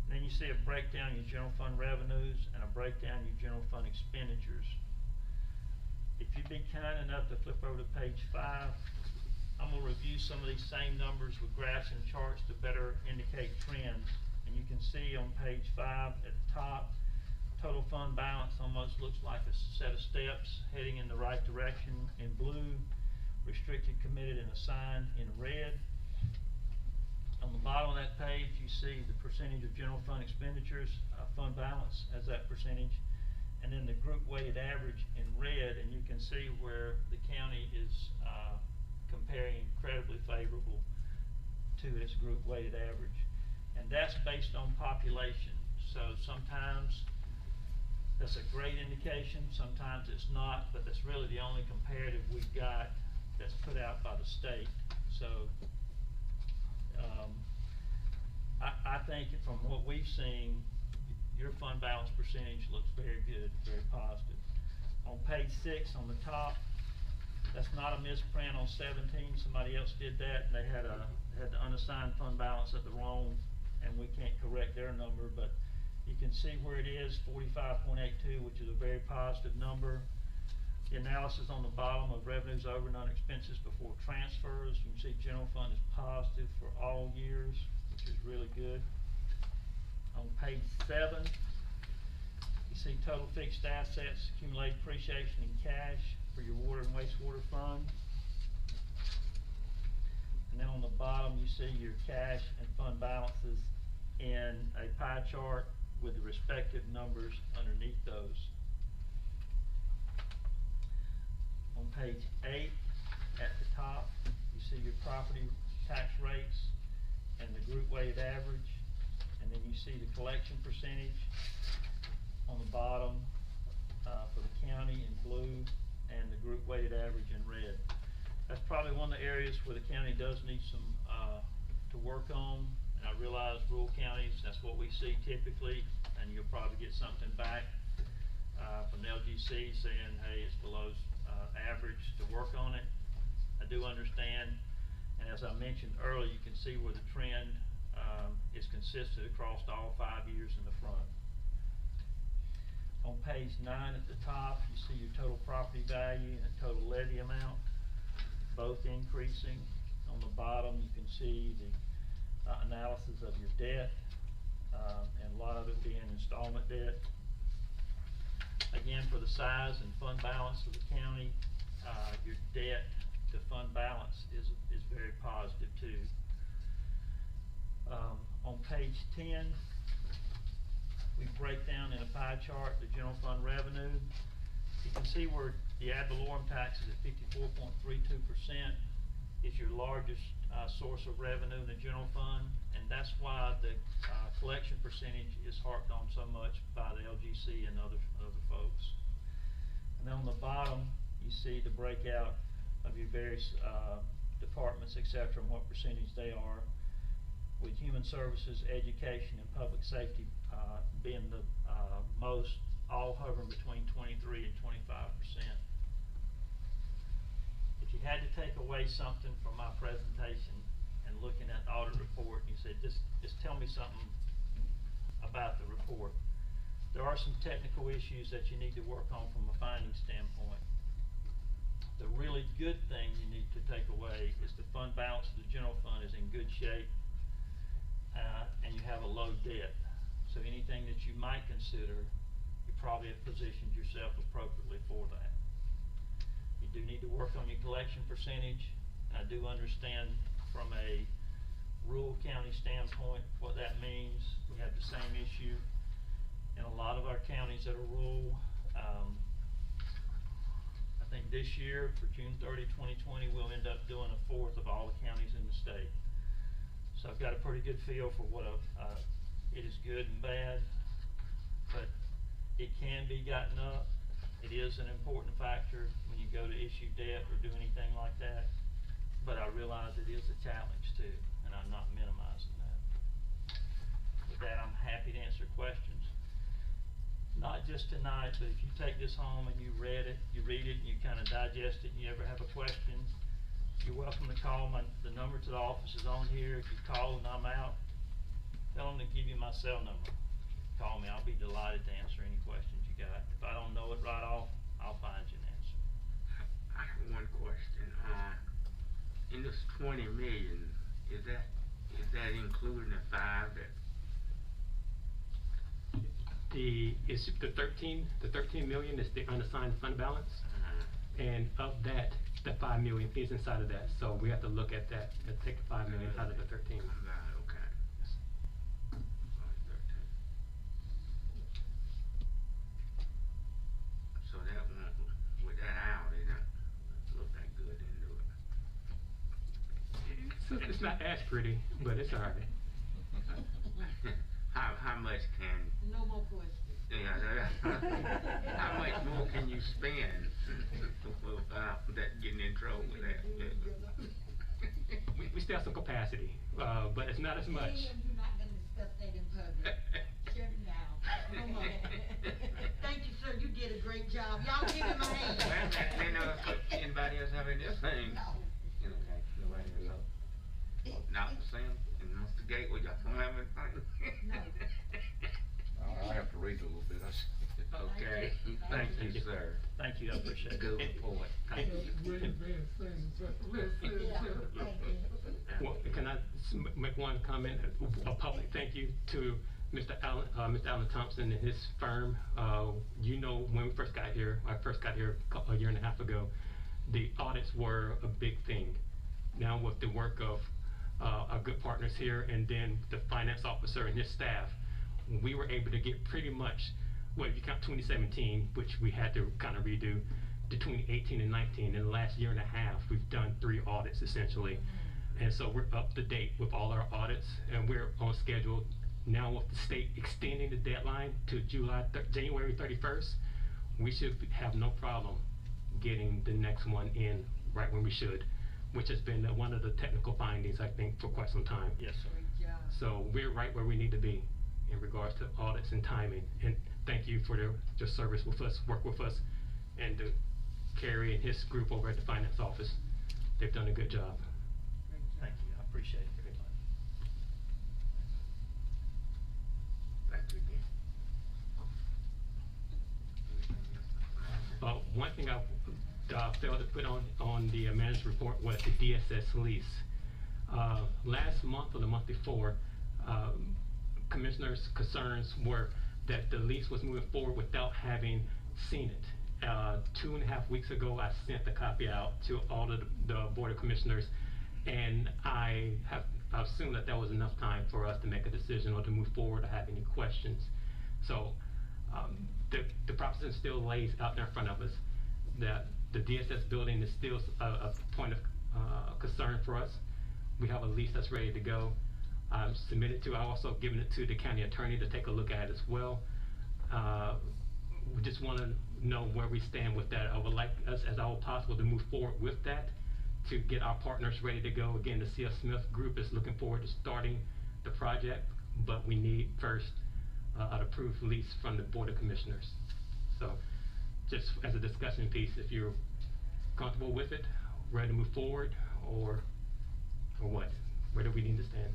Then you see a breakdown in your general fund revenues and a breakdown in your general fund expenditures. If you'd be kind enough to flip over to page 5, I'm going to review some of these same numbers with graphs and charts to better indicate trends. And you can see on page 5 at the top, total fund balance almost looks like a set of steps heading in the right direction in blue, restricted, committed, and assigned in red. On the bottom of that page, you see the percentage of general fund expenditures, fund balance as that percentage, and then the group weighted average in red, and you can see where the county is comparing incredibly favorable to its group weighted average. And that's based on population. So sometimes that's a great indication, sometimes it's not, but that's really the only comparative we've got that's put out by the state. So I think from what we've seen, your fund balance percentage looks very good, very positive. On page 6 on the top, that's not a misprint on 17. Somebody else did that. They had the unassigned fund balance at the wrong, and we can't correct their number, but you can see where it is, 45.82, which is a very positive number. The analysis on the bottom of revenues over and under expenses before transfers, you can see general fund is positive for all years, which is really good. On page 7, you see total fixed assets, accumulated depreciation, and cash for your water and wastewater fund. And then on the bottom, you see your cash and fund balances in a pie chart with the respective numbers underneath those. On page 8, at the top, you see your property tax rates and the group weighted average, and then you see the collection percentage on the bottom for the county in blue and the group weighted average in red. That's probably one of the areas where the county does need some to work on, and I realize rural counties, that's what we see typically, and you'll probably get something back from the LGC saying, hey, it's below average to work on it. I do understand, and as I mentioned earlier, you can see where the trend is consistent across all 5 years in the front. On page 9 at the top, you see your total property value and total levy amount, both increasing. On the bottom, you can see the analysis of your debt, and a lot of it being installment debt. Again, for the size and fund balance of the county, your debt to fund balance is very positive too. On page 10, we break down in a pie chart the general fund revenue. You can see where the ad valorem tax is at 54.32%. Is your largest source of revenue in the general fund, and and that's why the, collection percentage is harped on so much by the LGC and other folks. And then on the bottom, you see the breakout of your various, departments, et cetera, and what percentage they are, with human services, education, and public safety, being the, most, all hovering between 23 and 25%. If you had to take away something from my presentation and looking at the audit report, and you said, just tell me something about the report. There are some technical issues that you need to work on from a finding standpoint. The really good thing you need to take away is the fund balance of the general fund is in good shape, and you have a low debt. So anything that you might consider, you probably have positioned yourself appropriately for that. You do need to work on your collection percentage. I do understand from a rural county standpoint what that means. We have the same issue in a lot of our counties that are rural. I think this year, for June 30, 2020, we'll end up doing 1/4 of all the counties in the state. So I've got a pretty good feel for what it is good and bad, but it can be gotten up. It is an important factor when you go to issue debt or do anything like that, but I realize it is a challenge too, and I'm not minimizing that. With that, I'm happy to answer questions. Not just tonight, but if you take this home and you read it, and you kind of digest it, and you ever have a question, you're welcome to call. The number to the office is on here. If you call and I'm out, tell them to give you my cell number. Call me. I'll be delighted to answer any questions you got. If I don't know it right off, I'll find you an answer.
I have one question. In this 20 million, is that including the 5 that?
It's the 13 million is the unassigned fund balance, and of that, the 5 million is inside of that. So we have to look at that and take the 5 million out of the 13.
Okay. So that one, with that out, it don't look that good, didn't do it.
It's not as pretty, but it's alright.
How much can?
No more questions.
Yeah, how much more can you spend without that getting in trouble with that?
We still have some capacity, but it's not as much.
You're not gonna discuss that in public. Shut it down. No more. Thank you, sir. You did a great job. Y'all give him a hand.
Anybody else have anything?
No.
Okay, nobody else. Not the same. And Mr. Gateway, y'all don't have anything?
No.
I have to read a little bit.
Okay, thank you, sir.
Thank you, I appreciate it.
Good report. Thank you.
Well, can I make one comment, a public thank you to Mr. Alan Thompson and his firm. You know, when we first got here, I first got here a year and a half ago, the audits were a big thing. Now with the work of our good partners here and then the finance officer and his staff, we were able to get pretty much, well, if you count 2017, which we had to kind of redo, to 2018 and 19. In the last year and a half, we've done 3 audits essentially. And so we're up to date with all our audits, and we're on schedule. Now with the state extending the deadline to January 31st, we should have no problem getting the next one in right when we should, which has been one of the technical findings, I think, for quite some time.
Yes, sir.
Great job.
So we're right where we need to be in regards to audits and timing. And thank you for your service with us, work with us, and Kerry and his group over at the finance office. They've done a good job.
Great job.
Thank you, I appreciate it very much.
Thank you again.
One thing I failed to put on the manager's report was the DSS lease. Last month or the month before, commissioners' concerns were that the lease was moving forward without having seen it. 2.5 weeks ago, I sent the copy out to all of the Board of Commissioners, and I assumed that was enough time for us to make a decision or to move forward or have any questions. So the proposition still lays out there in front of us that the DSS building is still a point of concern for us. We have a lease that's ready to go. submitted to. I also given it to the county attorney to take a look at as well. We just want to know where we stand with that. I would like us, as all possible, to move forward with that, to get our partners ready to go. Again, the C.F. Smith Group is looking forward to starting the project, but we need first an approved lease from the Board of Commissioners. So, just as a discussion piece, if you're comfortable with it, ready to move forward, or what? Where do we need to stand?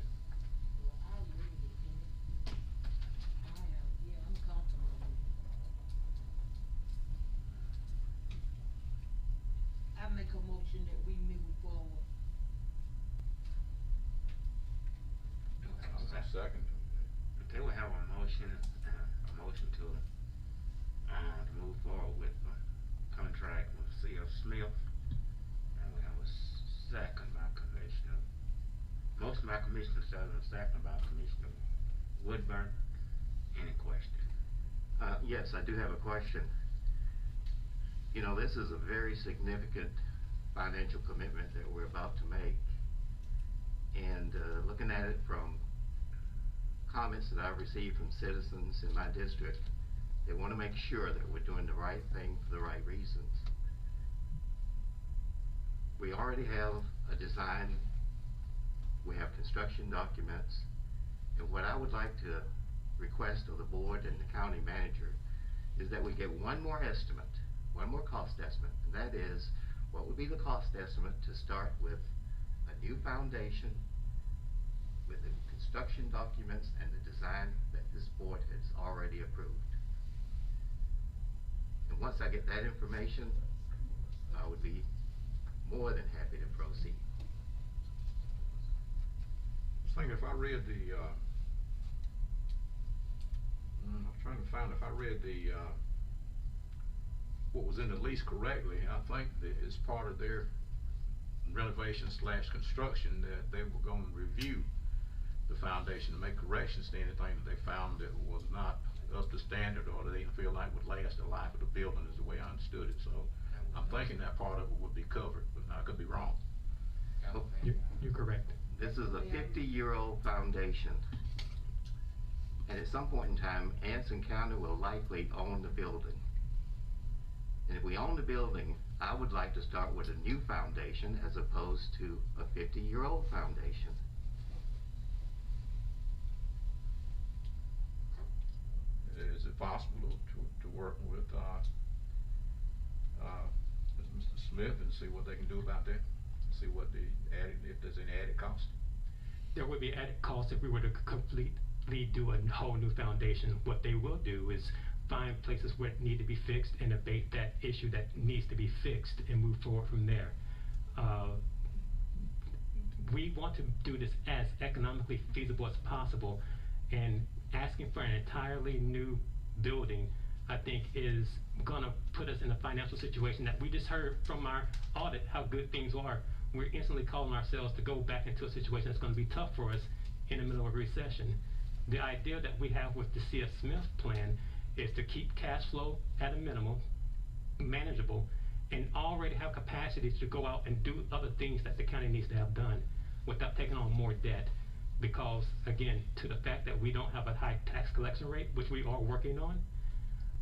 I make a motion that we move forward.
I'll second.
Okay, we have a motion to move forward with the contract with C.F. Smith. And we have a second by Commissioner. Motion by Commissioner Sutherland, second by Commissioner Woodburn. Any question?
Yes, I do have a question. You know, this is a very significant financial commitment that we're about to make. And looking at it from comments that I've received from citizens in my district, they want to make sure that we're doing the right thing for the right reasons. We already have a design, we have construction documents, and what I would like to request of the board and the county manager is that we get one more estimate, one more cost estimate, and that is what would be the cost estimate to start with a new foundation with the construction documents and the design that this board has already approved. And once I get that information, I would be more than happy to proceed.
I was thinking if I read the, I was trying to find if I read the, what was in the lease correctly. I think that as part of their renovation / construction that they were going to review the foundation to make corrections to anything that they found that was not up to standard or they didn't feel like would last the life of the building, is the way I understood it. So I'm thinking that part of it would be covered, but I could be wrong.
You're correct.
This is a 50-year-old foundation, and at some point in time, Anson County will likely own the building. And if we own the building, I would like to start with a new foundation as opposed to a 50-year-old foundation.
Is it possible to work with Mr. Smith and see what they can do about that? See what the added, if there's any added cost?
There would be added cost if we were to completely do a whole new foundation. What they will do is find places where it need to be fixed and abate that issue that needs to be fixed and move forward from there. We want to do this as economically feasible as possible, and asking for an entirely new building, I think, is gonna put us in a financial situation that we just heard from our audit how good things are. We're instantly calling ourselves to go back into a situation that's gonna be tough for us in the middle of a recession. The idea that we have with the C.F. Smith plan is to keep cash flow at a minimum, manageable, and already have capacity to go out and do other things that the county needs to have done without taking on more debt. Because, again, to the fact that we don't have a high tax collection rate, which we are working on,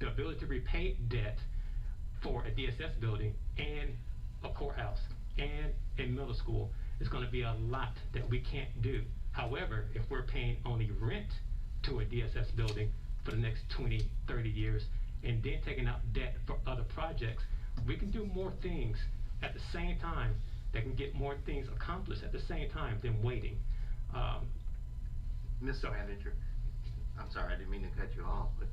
the ability to repay debt for a DSS building and a courthouse and a middle school is going to be a lot that we can't do. However, if we're paying only rent to a DSS building for the next 20, 30 years, and then taking out debt for other projects, we can do more things at the same time that can get more things accomplished at the same time than waiting.
Mr. Manager, I'm sorry, I didn't mean to cut you off, but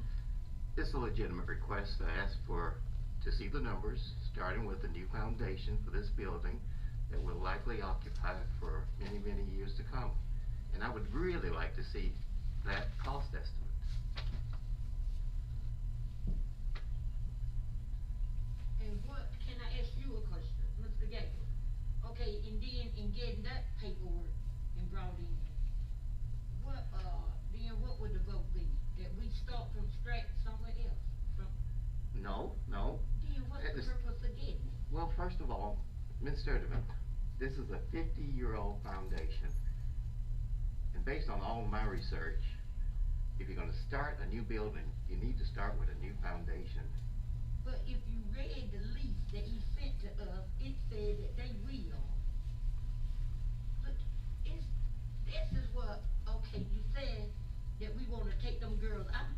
it's a legitimate request to ask to see the numbers, starting with a new foundation for this building that will likely occupy for many, many years to come. And I would really like to see that cost estimate.
And what, can I ask you a question, Mr. Gabriel? Okay, and then in getting that paperwork and brought in, what would the vote be? That we start from scratch somewhere else?
No.
Then what's the purpose of getting it?
Well, first of all, Ms. Sturdivant, this is a 50-year-old foundation. And based on all my research, if you're gonna start a new building, you need to start with a new foundation.
But if you read the lease that he sent to us, it said that they will. But this is what, okay, you said that we wanna take them girls, I'm,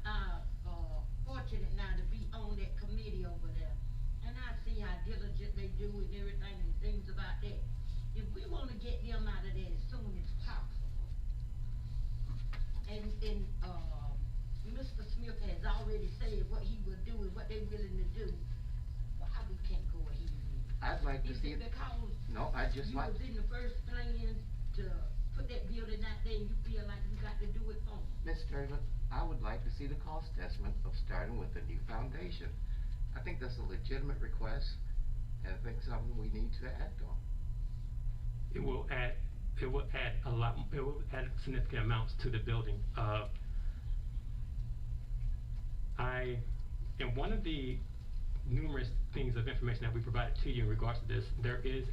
fortunate now to be on that committee over there. And I see how diligent they do and everything and things about that. If we wanna get them out of there as soon as possible. And, Mr. Smith has already said what he will do and what they willing to do. Why we can't go ahead with it?
I'd like to
Is
see
it because
No, I just like.
you was in the first plan to put that building out there and you feel like you got to do it for them?
Ms. Turley, I would like to see the cost estimate of starting with a new foundation. I think that's a legitimate request, and I think something we need to act on.
It will add a lot, it will add significant amounts to the building. And one of the numerous things of information that we provided to you in regards to this, there is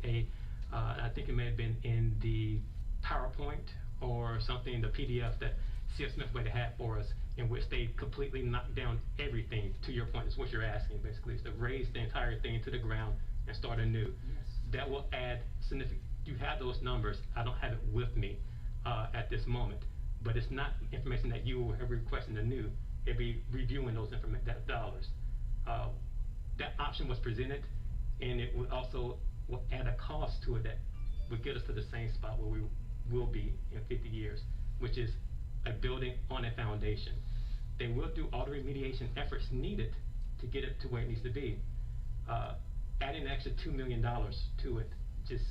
I think it may have been in the PowerPoint or something, the PDF that C.F. Smith would have had for us, in which they completely knocked down everything, to your point, is what you're asking, basically, is to raise the entire thing to the ground and start anew.
Yes.
That will add significant, you have those numbers, I don't have it with me at this moment, but it's not information that you will have requested anew, it'd be reviewing those that dollars. That option was presented, and it would also will add a cost to it that would get us to the same spot where we will be in 50 years, which is a building on a foundation. They will do all the remediation efforts needed to get it to where it needs to be. Adding an extra $2 million to it, just,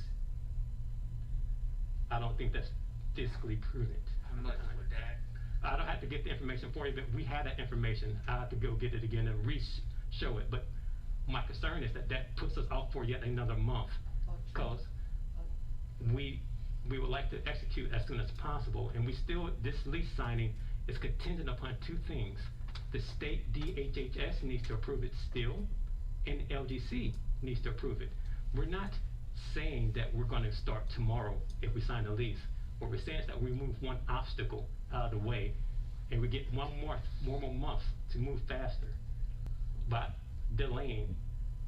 I don't think that's fiscally prudent.
How much would that?
I don't have to get the information for you, but we have that information. I have to go get it again and show it, but my concern is that puts us out for yet another month, because we would like to execute as soon as possible, and this lease signing is contingent upon two things. The state DHHS needs to approve it still, and LGC needs to approve it. We're not saying that we're gonna start tomorrow if we sign the lease. What we're saying is that we move one obstacle out of the way, and we get one more month to move faster by delaying,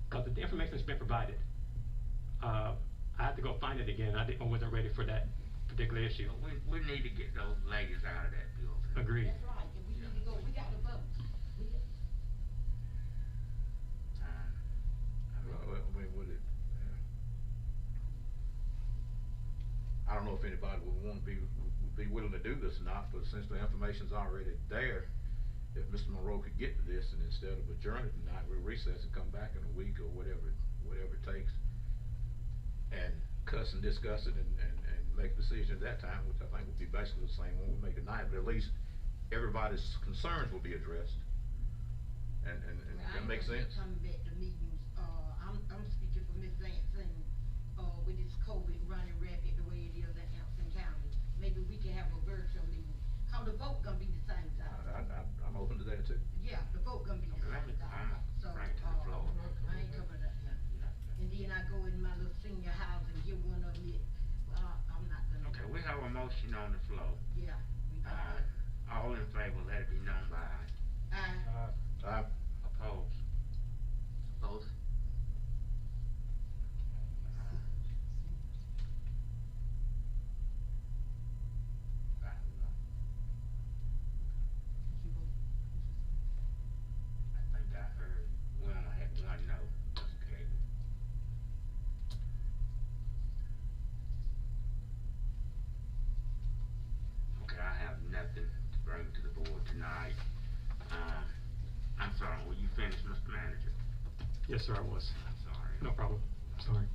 because the information's been provided. I have to go find it again. I wasn't ready for that particular issue.
We need to get those ladies out of that building.
Agreed.
That's right, and we need to go, we got the vote.
Well, I mean, would it, I don't know if anybody would be willing to do this or not, but since the information's already there, if Mr. Monroe could get to this, and instead of adjourning tonight, we'll recess and come back in a week or whatever it takes, and cuss and discuss it and make a decision at that time, which I think would be basically the same one we make tonight, but at least everybody's concerns will be addressed. And that makes sense?
Coming back to meetings, I'm speaking for Ms. Vancine, with this COVID running rapid the way it is in Hampton County. Maybe we can have a virtual meeting. How the vote gonna be the same time?
I'm open to that too.
Yeah, the vote gonna be the same time. So,
Right to the floor.
I ain't coming up now. And then I go in my little senior house and get one of them. I'm not gonna.
Okay, we have a motion on the floor.
Yeah, we got it.
All in favor, let it be known by aye.
Aye.
Opposed?
Opposed?
I think I heard, we only had one no, Mr. Cable. Okay, I have nothing to bring to the board tonight. I'm sorry, will you finish, Mr. Manager?
Yes, sir, I was.
I'm sorry.
No problem. Sorry.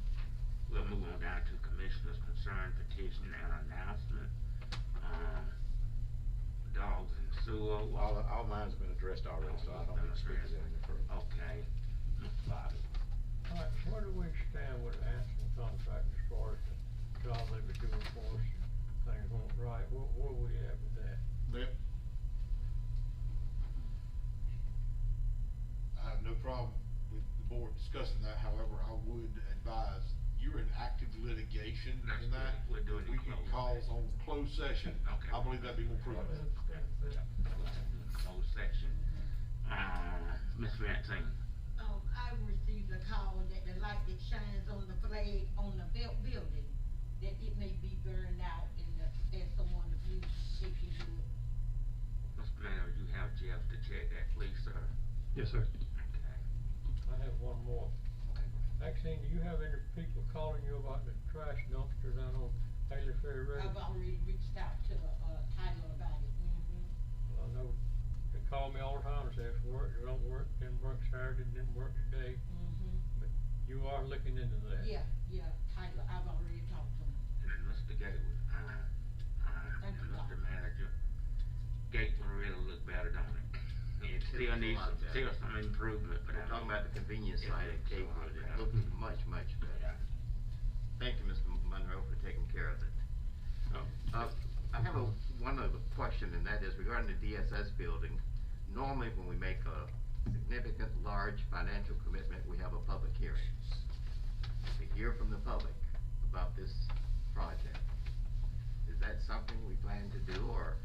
We'll move on down to Commissioner's concern, petition, and announcement. Dogs and sewer.
All mine's been addressed already, so I don't need to speak to that any further.
Okay, Mr. Bobby.
All right, where do we stand with the Anson contract as far as the job they were doing for us? Things weren't right, where are we at with that?
I have no problem with the board discussing that, however, I would advise, you're in active litigation in that.
We're doing it
We can
closed.
cause on closed session.
Okay.
I believe that'd be more prudent.
Closed section. Ms. Francine.
I received a call that the light that shines on the flag on the building, that it may be burned out and ask someone to please check into it.
Mr. Mayor, you have Jeff to check that, please, sir.
Yes, sir.
Okay.
I have one more. Maxine, do you have any people calling you about the trash dumpster down on Haley Ferry Road?
I've already reached out to, Tyler about it.
Well, I know they call me all the time and say it's work, it don't work, didn't work Saturday, didn't work today. But you are looking into that.
Yeah, Tyler, I've already talked to him.
And Mr. Gatewood,
Thank you,
Mr.
Doc.
Manager, Gate will really look better, don't it? It still needs, still some improvement, but
We're talking about the convenience side of Gatewood, it looks much, much better. Thank you, Mr. Monroe, for taking care of it. I have one other question, and that is regarding the DSS building. Normally, when we make a significant, large financial commitment, we have a public hearing to hear from the public about this project. Is that something we plan to do, or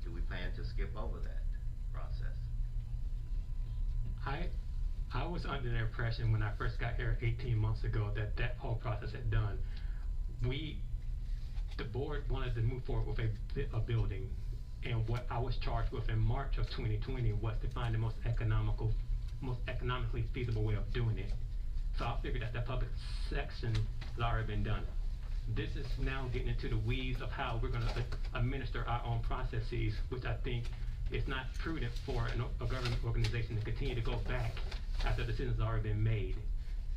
do we plan to skip over that process?
I was under the impression when I first got here 18 months ago that whole process had done. The board wanted to move forward with a building, and what I was charged with in March of 2020 was to find the most economically feasible way of doing it. So I figured that public section has already been done. This is now getting into the weeds of how we're going to administer our own processes, which I think is not prudent for a government organization to continue to go back after the decisions have already been made.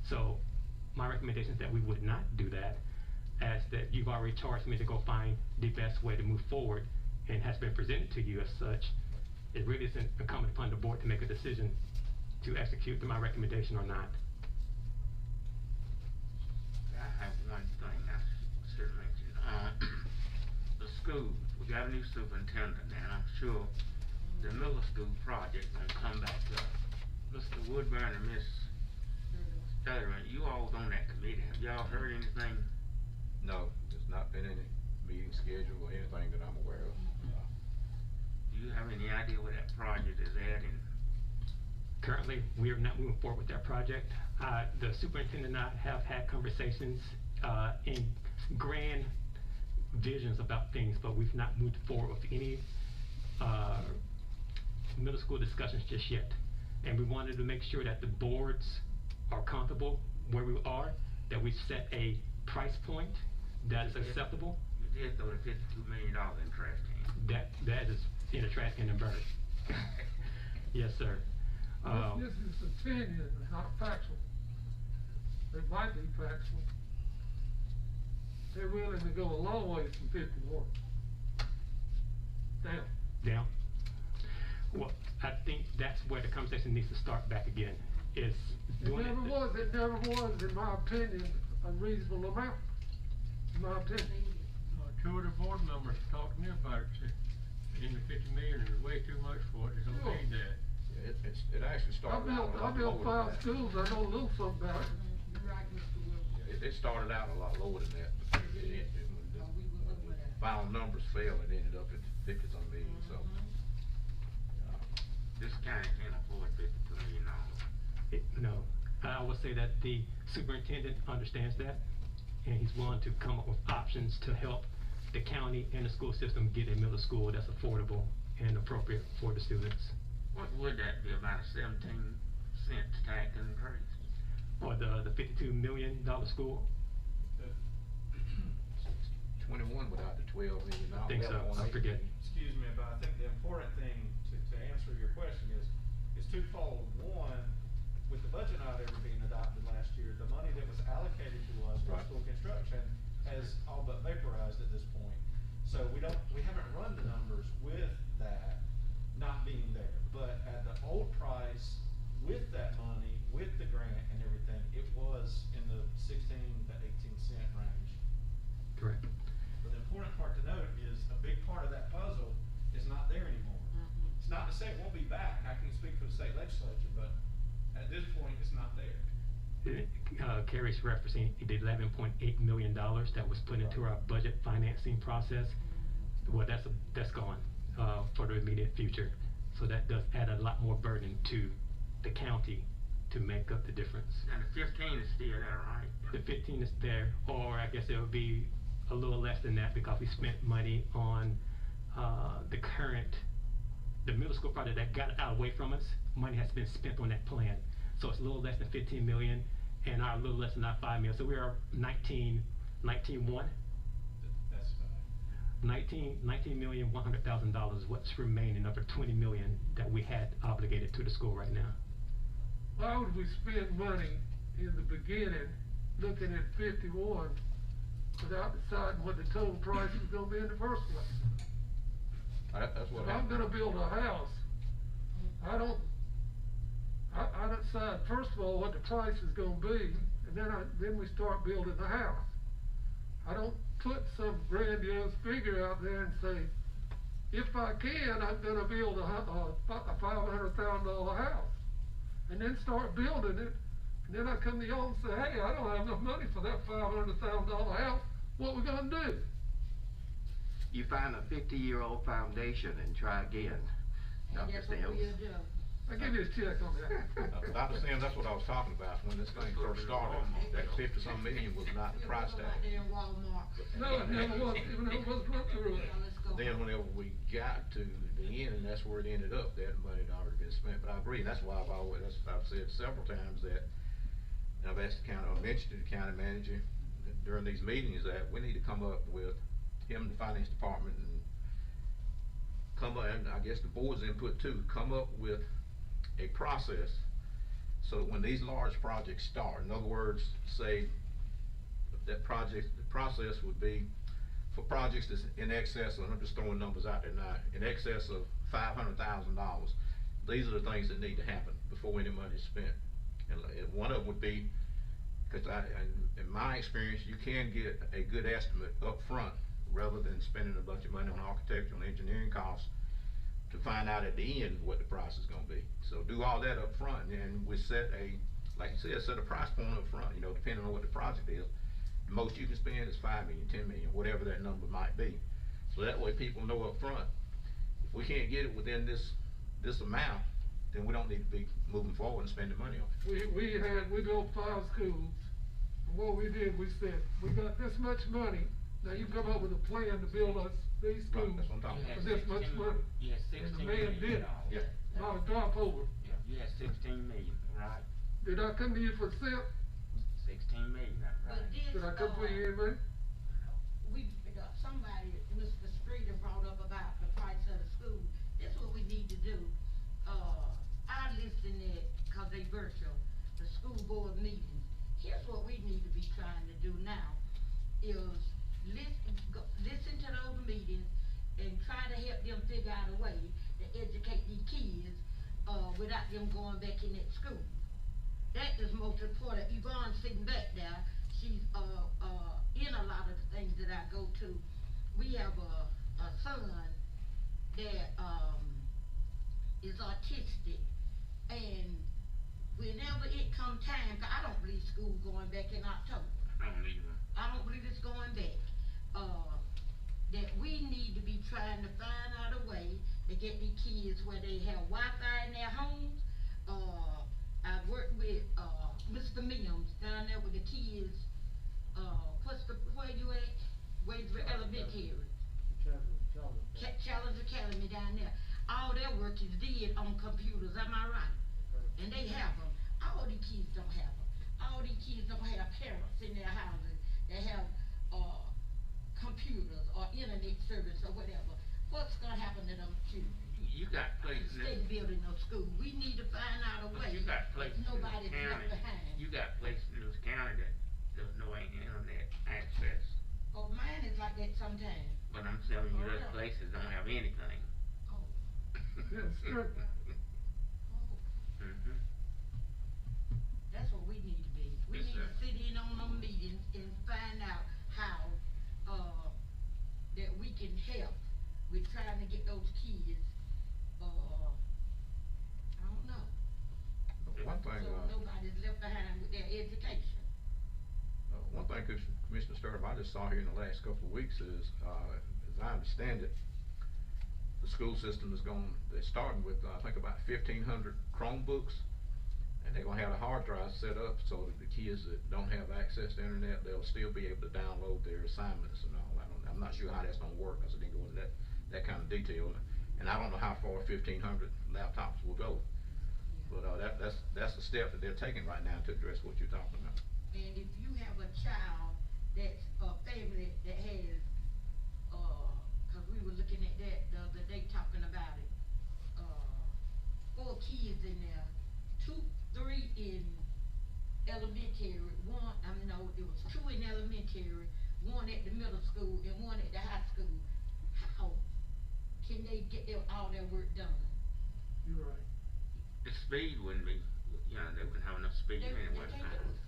So my recommendation is that we would not do that, as that you've already charged me to go find the best way to move forward and has been presented to you as such. It really isn't incumbent upon the board to make a decision to execute my recommendation or not.
I have one thing I should mention. The schools, we got a new superintendent now, and I'm sure the middle school project will come back up. Mr. Woodburn and Miss Stutterman, you all was on that committee. Have y'all heard anything?
No, there's not been any meeting scheduled or anything that I'm aware of.
Do you have any idea where that project is at? And
Currently, we are not moving forward with that project. The superintendent and I have had conversations in grand visions about things, but we've not moved forward with any middle school discussions just yet. And we wanted to make sure that the boards are comfortable where we are, that we set a price point that is acceptable.
you did throw the $52 million in the trash can.
That is in a trash can and burned. Yes, sir.
This is opinion, not factual. It might be factual. They're willing to go a long way from 51.
Down. Well, I think that's where the conversation needs to start back again. Is doing
It never was, in my opinion, a reasonable amount, in my opinion. Two of the board members talked to me about it, said, in the 50 million is way too much for it, they don't need that.
Yeah, it actually started out a lot
I built
lower than
5
that.
schools, I know a little something about it.
You're right, Mr. Wilson.
Yeah, it started out a lot lower than that, but when the final numbers fell, it ended up at 50-some million, so.
This county can't afford $52 million.
No, I would say that the superintendent understands that, and he's willing to come up with options to help the county and the school system get a middle school that's affordable and appropriate for the students.
What would that be, about a 17-cent tax increase?
Or the $52 million school?
21 without the $12 million.
I think so, I forget.
Excuse me, but I think the important thing to answer your question is twofold. One, with the budget not ever being adopted last year, the money that was allocated to us for school construction has all but vaporized at this point. So we haven't run the numbers with that not being there. But at the old price, with that money, with the grant and everything, it was in the 16 to 18 cent range.
Correct.
But the important part to note is a big part of that puzzle is not there anymore. It's not to say it won't be back. I can speak for the state legislature, but at this point, it's not there.
Carrie's referencing the $11.8 million that was put into our budget financing process. well, that's gone, for the immediate future. So that does add a lot more burden to the county to make up the difference.
And the 15 is still there, right?
The 15 is there, or I guess it would be a little less than that because we spent money on, the middle school project that got out away from us. Money has been spent on that plan. So it's a little less than 15 million and a little less than our 5 million. So we are 19.1.
That's fine.
19,100,000 is what's remaining of the 20 million that we had obligated to the school right now.
Why would we spend money in the beginning, looking at 51, without deciding what the total price was gonna be in the first place?
That's what
If I'm gonna build a house, I decide, first of all, what the price is gonna be, and then we start building the house. I don't put some grandiose figure out there and say, if I can, I'm gonna build a $500,000 house. And then start building it, and then I come to y'all and say, hey, I don't have enough money for that $500,000 house, what we gonna do?
You find a 50-year-old foundation and try again.
And
Dr.
that's what
Sims.
we'll do.
I'll give you a check on that.
Dr. Sims, that's what I was talking about when this thing first started. That 50-some million was not the price tag.
Out there in Walmart.
No, it never was, even though it was run through it.
Now, let's go.
Then whenever we got to the end, and that's where it ended up, that money had already been spent. But I agree, that's why I've said several times that, and I've asked I've mentioned to the county manager during these meetings that we need to come up with him, the finance department, and come up, and I guess the board's input too, come up with a process so that when these large projects start, in other words, say the process would be for projects that's in excess of, I'm just throwing numbers out there now, in excess of $500,000, these are the things that need to happen before any money is spent. And one of them would be, because in my experience, you can get a good estimate up front rather than spending a bunch of money on architectural and engineering costs to find out at the end what the price is gonna be. So do all that up front, and then we set like you said, set a price point up front, depending on what the project is. The most you can spend is 5 million, 10 million, whatever that number might be. So that way people know up front, if we can't get it within this amount, then we don't need to be moving forward and spending money on it.
We built 5 schools, and what we did, we said, we got this much money, now you come up with a plan to build us these schools
Right, that's what I'm talking
for
about.
this much money.
You had
And
16
the man did it.
Yeah.
Not a drop over.
Yeah, you had 16 million, right?
Did I come to you for $6?
16 million, that's right.
But this,
Did I come for you, anybody?
Somebody, Mr. Streeter brought up about the price of the school. This is what we need to do. I listened at, cause they virtual, the school board meetings. Here's what we need to be trying to do now, is listen to those meetings and try to help them figure out a way to educate these kids, without them going back in that school. That is most important. Yvonne's sitting back there, she's, in a lot of the things that I go to. We have a son that, is autistic, and whenever it come time, 'cause I don't believe school going back in October.
I don't either.
I don't believe it's going back. That we need to be trying to find out a way to get the kids where they have Wi-Fi in their homes. I've worked with, Mr. Mims down there with the kids, where you at? Wadesville Elementary. Challenge Academy down there. All their work is did on computers, am I right? And they have them. All the kids don't have them. All these kids don't have parents in their houses that have, computers or internet service or whatever. What's gonna happen to them children?
You got places.
Instead of building no school, we need to find out a way.
You got places in this
nobody's left
county.
behind.
You got places in this county that there's no internet access.
Oh, mine is like that sometimes.
But I'm telling you,
Oh,
those
yeah.
places don't have anything.
Yes, sir.
Mhm.
That's what we need to be. We
Yes,
need to
sir.
sit in on them meetings and find out how, that we can help with trying to get those kids, I don't know.
One thing,
So nobody's left behind with their education.
one thing Commissioner Sturb, I just saw here in the last couple of weeks is, as I understand it, the school system is they're starting with, I think about 1,500 Chromebooks, and they're gonna have the hard drive set up so that the kids that don't have access to internet, they'll still be able to download their assignments and all. I'm not sure how that's gonna work, because I didn't go into that kind of detail, and I don't know how far 1,500 laptops will go. But that's the step that they're taking right now to address what you're talking about.
And if you have a child that's a family that has, cause we were looking at that the other day talking about it, 4 kids in there, 3 in elementary, it was 2 in elementary, 1 at the middle school and 1 at the high school. How can they get all their work done?
You're right.
The speed wouldn't be, they wouldn't have enough speed anyway.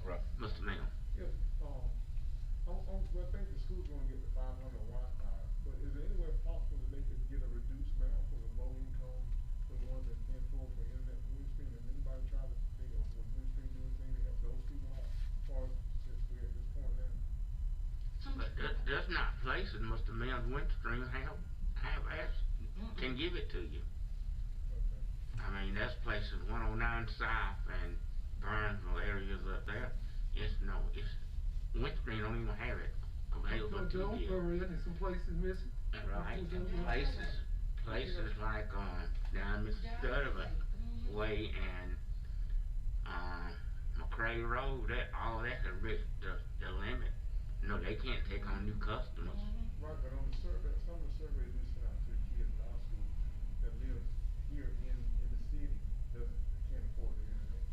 Right.
Mr. Mayor.
Yes, I think the school's gonna get the 500 Wi-Fi, but is there any way possible that they could get a reduced amount for the low income, for the ones that can't afford for internet for Windstream? Has anybody tried to think of, would Windstream do anything to help those people out, as far as since we're at this point now?
But there's not places, Mr. Mayor, Windstream can give it to you. I mean, that's places 109 South and Burnsville areas up there. Windstream don't even have it available to you.
There's some places missing.
Right, places like, down Mr. Sturtevant Way and, McCray Road, all that has reached the limit. No, they can't take on new customers.
Right, but on the survey, some of the surveys we sent out to the kids at our school that live here in the city can't afford the internet.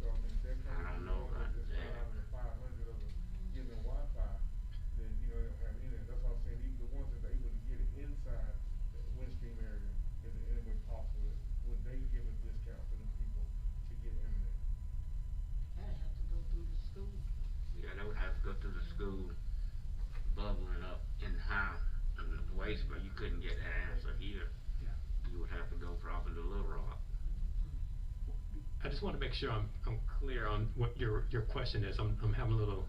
So I mean, if they're
I don't know about
just
that.
out of the 500 of them getting the Wi-Fi, then they don't have internet. That's why I'm saying even the ones that are able to get it inside the Windstream area, is it any way possible? Would they give a discount for them people to get internet?
That'd have to go through the school.
Yeah, they would have to go through the school, bubbling up in the house, in the place where you couldn't get that answer here. You would have to go probably to Little Rock.
I just want to make sure I'm clear on what your question is. I'm having a little,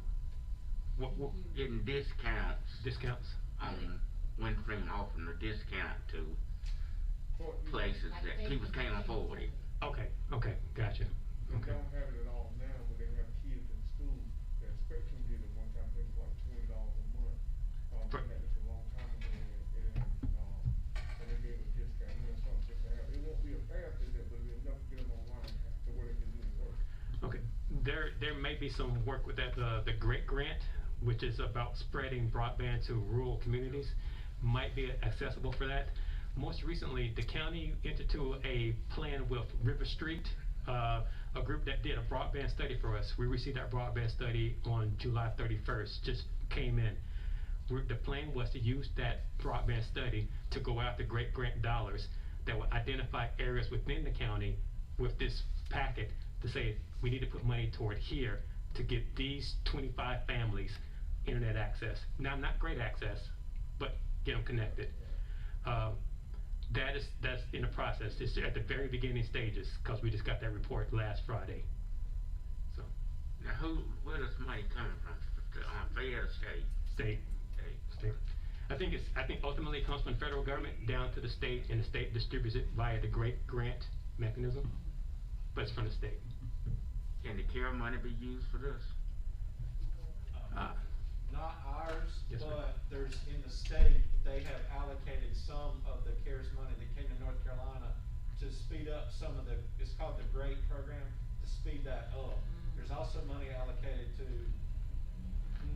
what
Getting discounts on Windstream, offering a discount to places that people can't afford it.
Okay, gotcha.
They
Okay.
don't have it at all now, but they have kids in school that Spectrum did at one time, I think it was like $20 a month. They had this a long time ago, and they gave a discount, something just to have. It won't be a fast internet, but it'll be enough to get them online to where they can do the work.
Okay, there may be some work with that, the GREAT grant, which is about spreading broadband to rural communities, might be accessible for that. Most recently, the county entered into a plan with River Street, a group that did a broadband study for us. We received that broadband study on July 31st, just came in. The plan was to use that broadband study to go after GREAT grant dollars that would identify areas within the county with this packet to say, we need to put money toward here to get these 25 families internet access. Now, not great access, but get them connected. That's in the process. It's at the very beginning stages, because we just got that report last Friday. So.
Now, where does money coming from? Federal, state?
State. I think ultimately it comes from the federal government down to the state, and the state distributes it via the GREAT grant mechanism, but it's from the state.
Can the CARE money be used for this?
Not ours,
Yes, ma'am.
but there's, in the state, they have allocated some of the CARES money that came to North Carolina to speed up some of it's called the GREAT program, to speed that up. There's also money allocated to,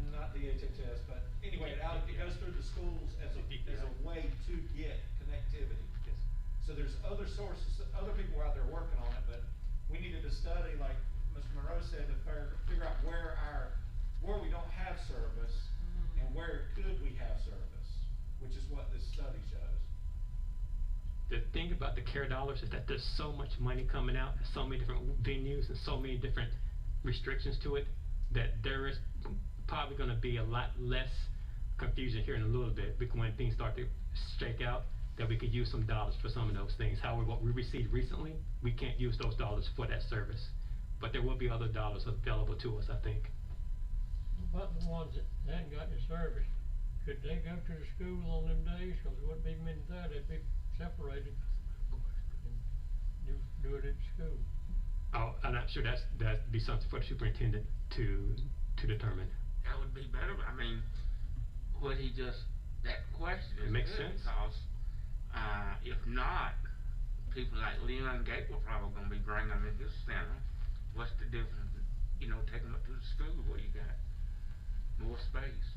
not DHHS, but anyway, it goes through the schools as a way to get connectivity.
Yes.
So there's other sources, other people are out there working on it, but we needed to study, like Mr. Monroe said, to figure out where we don't have service and where could we have service, which is what this study shows.
The thing about the CARE dollars is that there's so much money coming out, so many different venues and so many different restrictions to it, that there is probably going to be a lot less confusion here in a little bit, because when things start to shake out, that we could use some dollars for some of those things. However, what we received recently, we can't use those dollars for that service. But there will be other dollars available to us, I think.
about the ones that hadn't got any service? Could they go to the school on them days? Cause there wouldn't be many there, they'd be separated. And do it at school.
Oh, I'm not sure that'd be something for the superintendent to determine.
That would be better, I mean, what he just, that question is
It makes
good,
sense.
because, if not, people like Leon Gateway probably gonna be bringing them in this center. What's the difference, you know, taking them up to the school where you got more space?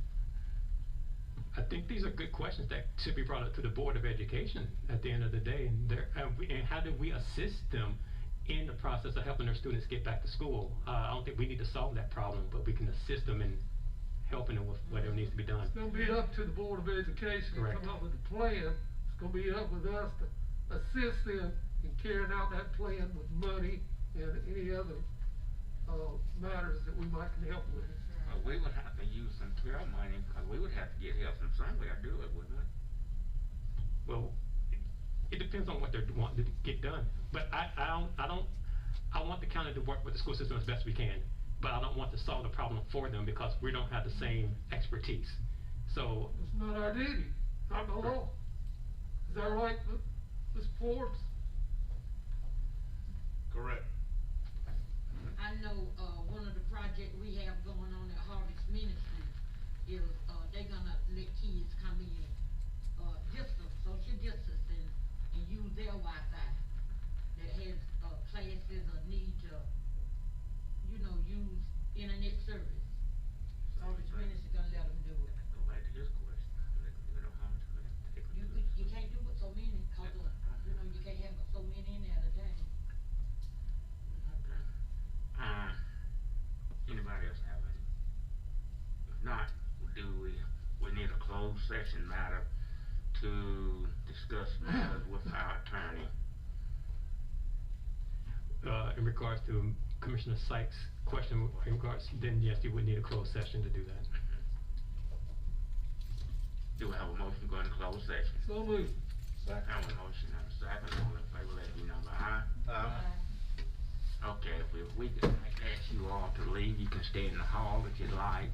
I think these are good questions that should be brought up to the Board of Education at the end of the day, and how do we assist them in the process of helping their students get back to school? I don't think we need to solve that problem, but we can assist them in helping them with whatever needs to be done.
It's gonna be up to the Board of Education to
Correct.
come up with a plan. It's gonna be up with us to assist them in carrying out that plan with money and any other, matters that we might can help with.
We would have to use some trail money, cause we would have to get help from somewhere to do it, wouldn't we?
Well, it depends on what they're wanting to get done. But I want the county to work with the school system as best we can, but I don't want to solve the problem for them because we don't have the same expertise. So,
It's not our duty, not the law. Is that right, Ms. Forbes?
Correct.
I know, one of the projects we have going on at Harvest Ministry is, they gonna let kids come in, distance, social distancing, and use their Wi-Fi that has, classes or need to, you know, use internet service. Harvest Ministry gonna let them do it.
Go back to his question, you know, how much we have to take them to the
You can't do it so many, cause of, you know, you can't have so many in there at a time.
Anybody else have any? If not, we need a closed session matter to discuss matters with our attorney.
in regards to Commissioner Sykes' question, in regards, then yes, you would need a closed session to do that.
Do we have a motion to go into closed session?
So moved.
I have a motion and a second, all in favor, let it be known by aye. Okay, if we could ask you all to leave, you can stay in the hall if you'd like.